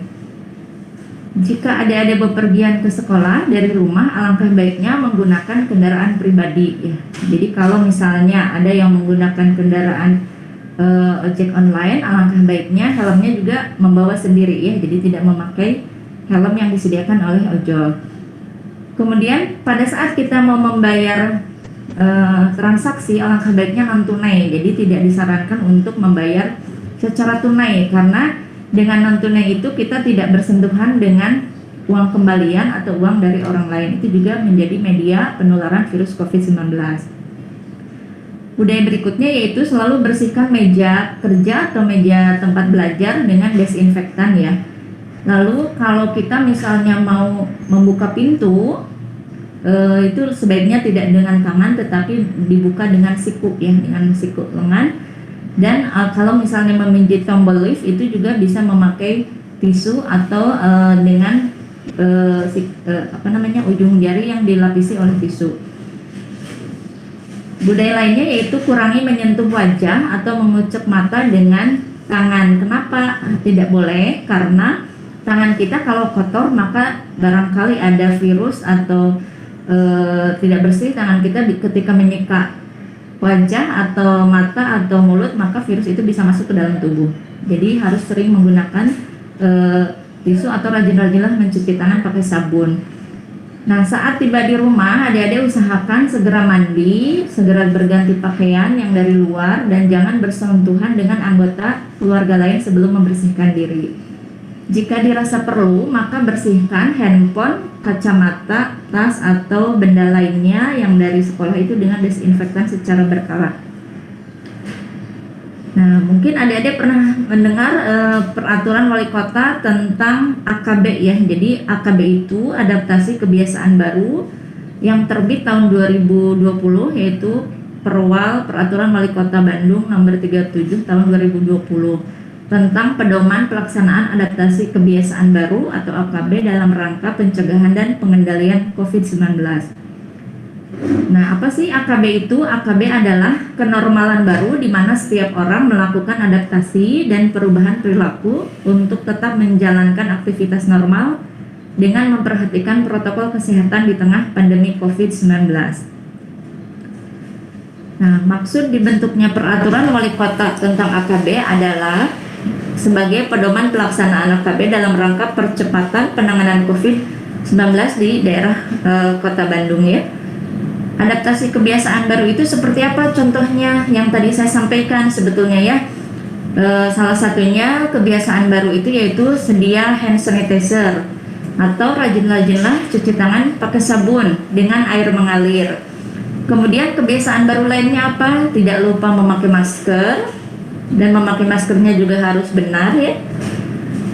Jika adik-adik bepergian ke sekolah dari rumah, alangkah baiknya menggunakan kendaraan pribadi ya. Jadi kalau misalnya ada yang menggunakan kendaraan ojek online, alangkah baiknya helmnya juga membawa sendiri ya. Jadi tidak memakai helm yang disediakan oleh ojol. Kemudian pada saat kita mau membayar transaksi, alangkah baiknya non tunai. Jadi tidak disarankan untuk membayar secara tunai karena dengan non tunai itu kita tidak bersentuhan dengan uang kembalian atau uang dari orang lain. Itu juga menjadi media penularan virus COVID-19. Budaya berikutnya yaitu selalu bersihkan meja kerja atau meja tempat belajar dengan desinfektan ya. Lalu kalau kita misalnya mau membuka pintu, itu sebaiknya tidak dengan tangan tetapi dibuka dengan siku ya, dengan siku lengan. Dan kalau misalnya meminjit tombol lift itu juga bisa memakai tisu atau dengan ujung jari yang dilapisi oleh tisu. Budaya lainnya yaitu kurangi menyentuh wajah atau mengucek mata dengan tangan. Kenapa tidak boleh? Karena tangan kita kalau kotor maka barangkali ada virus atau tidak bersih tangan kita ketika menyeka wajah atau mata atau mulut, maka virus itu bisa masuk ke dalam tubuh. Jadi harus sering menggunakan tisu atau rajin-rajinlah mencuci tangan pakai sabun. Nah, saat tiba di rumah, adik-adik usahakan segera mandi, segera berganti pakaian yang dari luar, dan jangan bersentuhan dengan anggota keluarga lain sebelum membersihkan diri. Jika dirasa perlu, maka bersihkan handphone, kacamata, tas, atau benda lainnya yang dari sekolah itu dengan desinfektan secara berkala. Nah, mungkin adik-adik pernah mendengar peraturan wali kota tentang AKB ya. Jadi AKB itu adaptasi kebiasaan baru yang terbit tahun 2020, yaitu Peraturan Wali Kota Bandung nomor 37 tahun 2020 tentang pedoman pelaksanaan adaptasi kebiasaan baru atau AKB dalam rangka pencegahan dan pengendalian COVID-19. Nah, apa sih AKB itu? AKB adalah kenormalan baru di mana setiap orang melakukan adaptasi dan perubahan perilaku untuk tetap menjalankan aktivitas normal dengan memperhatikan protokol kesehatan di tengah pandemi COVID-19. Nah, maksud dibentuknya peraturan wali kota tentang AKB adalah sebagai pedoman pelaksanaan AKB dalam rangka percepatan penanganan COVID-19 di daerah Kota Bandung ya. Adaptasi kebiasaan baru itu seperti apa contohnya yang tadi saya sampaikan sebetulnya ya. Salah satunya kebiasaan baru itu yaitu sedia hand sanitizer atau rajin-rajinlah cuci tangan pakai sabun dengan air mengalir. Kemudian kebiasaan baru lainnya apa? Tidak lupa memakai masker, dan memakai maskernya juga harus benar ya.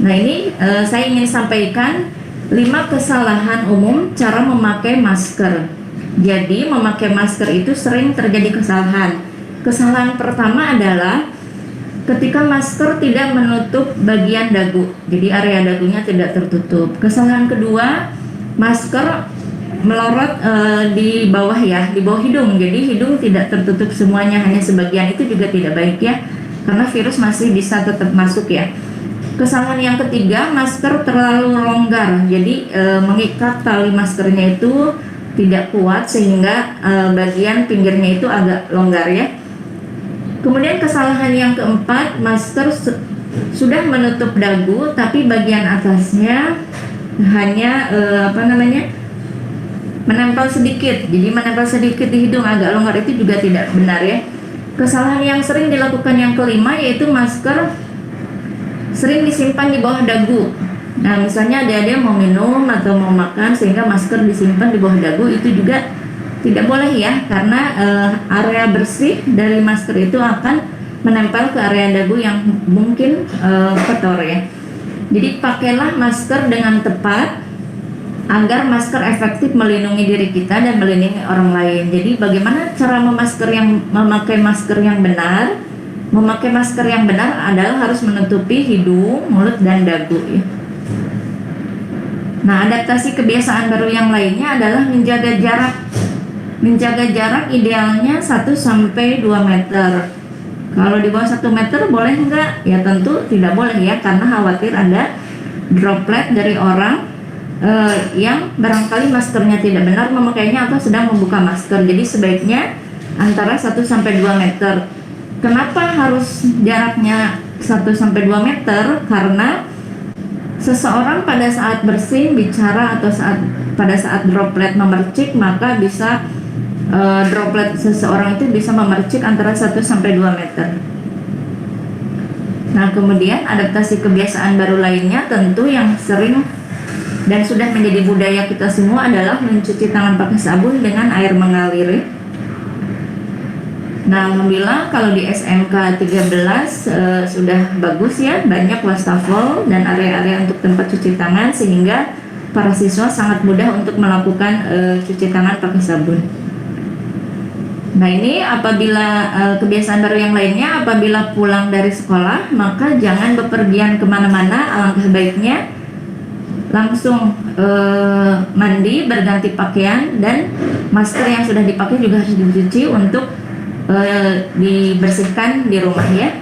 Nah, ini saya ingin sampaikan 5 kesalahan umum cara memakai masker. Jadi memakai masker itu sering terjadi kesalahan. Kesalahan pertama adalah ketika masker tidak menutup bagian dagu, jadi area dagunya tidak tertutup. Kesalahan kedua, masker melorot di bawah ya, di bawah hidung, jadi hidung tidak tertutup semuanya, hanya sebagian. Itu juga tidak baik ya, karena virus masih bisa tetap masuk ya. Kesalahan yang ketiga, masker terlalu longgar, jadi mengikat tali maskernya itu tidak kuat sehingga bagian pinggirnya itu agak longgar ya. Kemudian kesalahan yang keempat, masker sudah menutup dagu tapi bagian atasnya hanya menempel sedikit, jadi menempel sedikit di hidung, agak longgar. Itu juga tidak benar ya. Kesalahan yang sering dilakukan yang kelima yaitu masker sering disimpan di bawah dagu. Nah, misalnya adik-adik mau minum atau mau makan sehingga masker disimpan di bawah dagu, itu juga tidak boleh ya, karena area bersih dari masker itu akan menempel ke area dagu yang mungkin kotor ya. Jadi pakailah masker dengan tepat agar masker efektif melindungi diri kita dan melindungi orang lain. Jadi bagaimana cara memakai masker yang benar? Memakai masker yang benar adalah harus menutupi hidung, mulut, dan dagu ya. Nah, adaptasi kebiasaan baru yang lainnya adalah menjaga jarak. Menjaga jarak idealnya 1-2 meter. Kalau di bawah 1 meter boleh enggak? Ya tentu tidak boleh ya, karena khawatir ada droplet dari orang yang barangkali maskernya tidak benar memakainya atau sedang membuka masker. Jadi sebaiknya antara 1-2 meter. Kenapa harus jaraknya 1-2 meter? Karena seseorang pada saat bersin, bicara, atau pada saat droplet memercik, maka bisa droplet seseorang itu bisa memercik antara 1-2 meter. Nah, kemudian adaptasi kebiasaan baru lainnya tentu yang sering dan sudah menjadi budaya kita semua adalah mencuci tangan pakai sabun dengan air mengalir. Nah, alhamdulillah kalau di SMK 13 sudah bagus ya, banyak wastafel dan area-area untuk tempat cuci tangan sehingga para siswa sangat mudah untuk melakukan cuci tangan pakai sabun. Nah, ini apabila kebiasaan baru yang lainnya, apabila pulang dari sekolah maka jangan bepergian kemana-mana, alangkah baiknya langsung mandi, berganti pakaian, dan masker yang sudah dipakai juga harus dicuci untuk dibersihkan di rumah ya.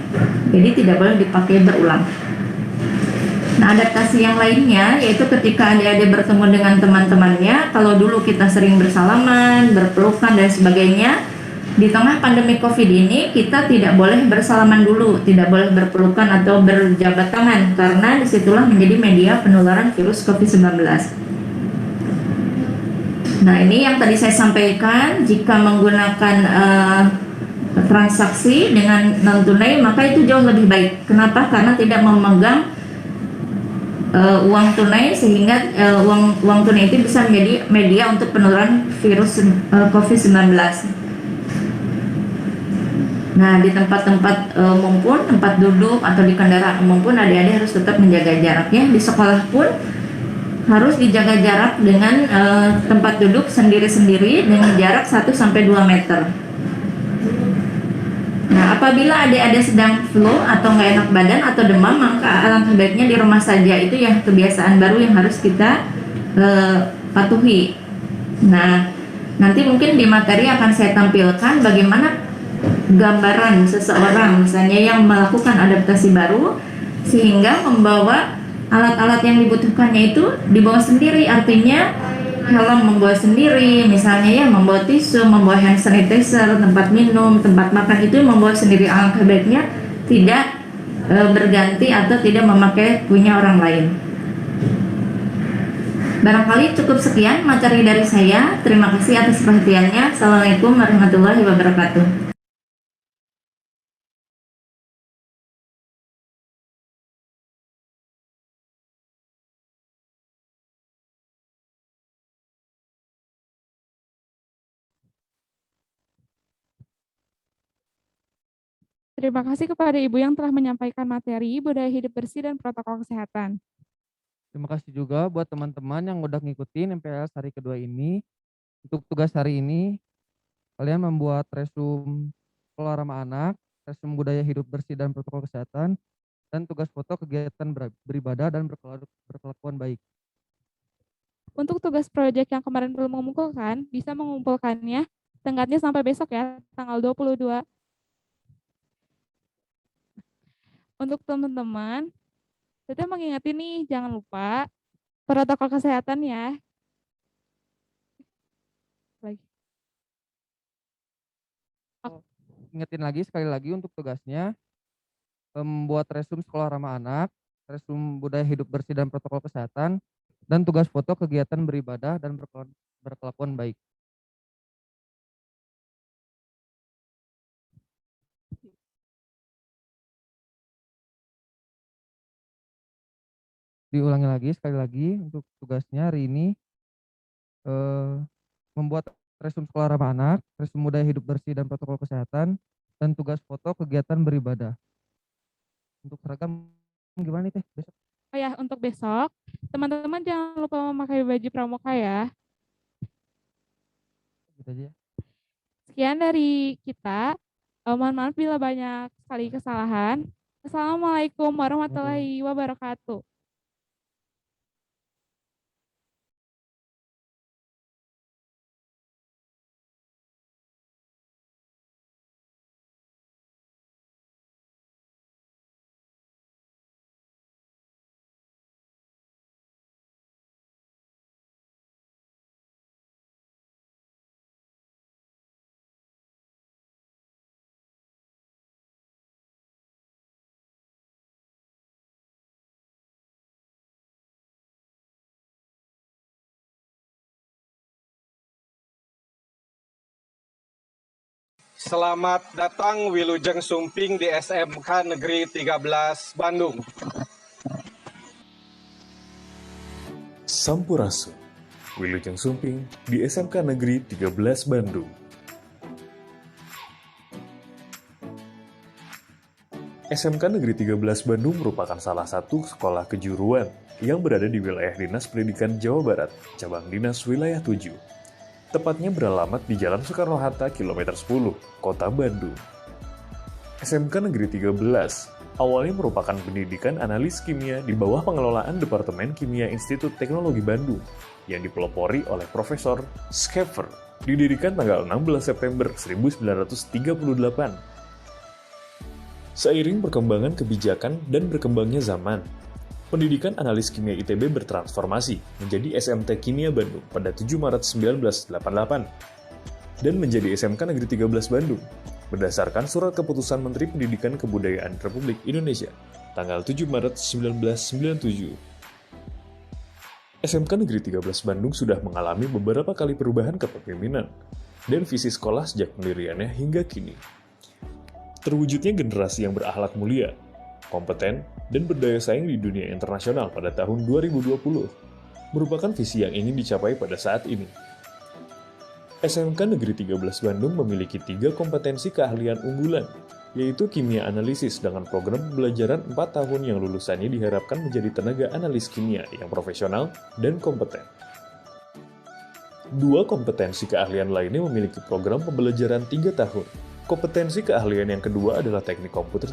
Jadi tidak boleh dipakai berulang. Nah, adaptasi yang lainnya yaitu ketika adik-adik bertemu dengan teman-temannya, kalau dulu kita sering bersalaman, berpelukan dan sebagainya, di tengah pandemi COVID ini kita tidak boleh bersalaman dulu, tidak boleh berpelukan atau berjabat tangan, karena disitulah menjadi media penularan virus COVID-19. Nah, ini yang tadi saya sampaikan, jika menggunakan transaksi dengan non tunai maka itu jauh lebih baik. Kenapa? Karena tidak memegang uang tunai, sehingga uang tunai itu bisa menjadi media untuk penularan virus COVID-19. Nah, di tempat-tempat umum pun, tempat duduk atau di kendaraan umum pun adik-adik harus tetap menjaga jaraknya. Di sekolah pun harus dijaga jarak dengan tempat duduk sendiri-sendiri dengan jarak 1-2 meter. Nah, apabila adik-adik sedang flu atau nggak enak badan atau demam, maka alangkah baiknya di rumah saja. Itu ya kebiasaan baru yang harus kita patuhi. Nah, nanti mungkin di materi akan saya tampilkan bagaimana gambaran seseorang misalnya yang melakukan adaptasi baru sehingga membawa alat-alat yang dibutuhkannya itu dibawa sendiri, artinya helm membawa sendiri, misalnya ya membawa tisu, membawa hand sanitizer, tempat minum, tempat makan itu membawa sendiri. Alangkah baiknya tidak berganti atau tidak memakai punya orang lain. Barangkali cukup sekian materi dari saya. Terima kasih atas perhatiannya. Assalamualaikum warahmatullahi wabarakatuh. Terima kasih kepada Ibu yang telah menyampaikan materi budaya hidup bersih dan protokol kesehatan. Terima kasih juga buat teman-teman yang udah ngikutin MPLS hari kedua ini. Untuk tugas hari ini, kalian membuat resume sekolah ramah anak, resume budaya hidup bersih dan protokol kesehatan, dan tugas foto kegiatan beribadah dan berkelakuan baik. Untuk tugas proyek yang kemarin belum mengumpulkan, bisa mengumpulkannya tenggatnya sampai besok ya, tanggal 22. Untuk teman-teman, saya mengingatkan nih, jangan lupa protokol kesehatan ya. Ingetin lagi sekali lagi untuk tugasnya, membuat resume sekolah ramah anak, resume budaya hidup bersih dan protokol kesehatan, dan tugas foto kegiatan beribadah dan berkelakuan baik. Diulangi lagi sekali lagi untuk tugasnya hari ini, membuat resume sekolah ramah anak, resume budaya hidup bersih dan protokol kesehatan, dan tugas foto kegiatan beribadah. Untuk seragam gimana nih Teh besok? Oh ya, untuk besok, teman-teman jangan lupa memakai baju pramuka ya. Gitu aja. Sekian dari kita. Mohon maaf bila banyak sekali kesalahan. Assalamualaikum warahmatullahi wabarakatuh. Selamat datang Wilujeng Sumping di SMK Negeri 13 Bandung. Sampurasun, Wilujeng Sumping di SMK Negeri 13 Bandung. SMK Negeri 13 Bandung merupakan salah satu sekolah kejuruan yang berada di wilayah Dinas Pendidikan Jawa Barat, cabang Dinas Wilayah 7. Tepatnya beralamat di Jalan Soekarno-Hatta, kilometer 10, Kota Bandung. SMK Negeri 13 awalnya merupakan pendidikan analis kimia di bawah pengelolaan Departemen Kimia Institut Teknologi Bandung yang dipelopori oleh Profesor Scheffer, didirikan tanggal 16 September 1938. Seiring perkembangan kebijakan dan berkembangnya zaman, pendidikan analis kimia ITB bertransformasi menjadi SMT Kimia Bandung pada 7 Maret 1988 dan menjadi SMK Negeri 13 Bandung berdasarkan Surat Keputusan Menteri Pendidikan Kebudayaan Republik Indonesia tanggal 7 Maret 1997. SMK Negeri 13 Bandung sudah mengalami beberapa kali perubahan kepemimpinan dan visi sekolah sejak pendiriannya hingga kini. Terwujudnya generasi yang berakhlak mulia, kompeten, dan berdaya saing di dunia internasional pada tahun 2020 merupakan visi yang ingin dicapai pada saat ini. SMK Negeri 13 Bandung memiliki 3 kompetensi keahlian unggulan, yaitu kimia analisis dengan program pembelajaran 4 tahun yang lulusannya diharapkan menjadi tenaga analis kimia yang profesional dan kompeten. 2 kompetensi keahlian lainnya memiliki program pembelajaran 3 tahun. Kompetensi keahlian yang kedua adalah teknik komputer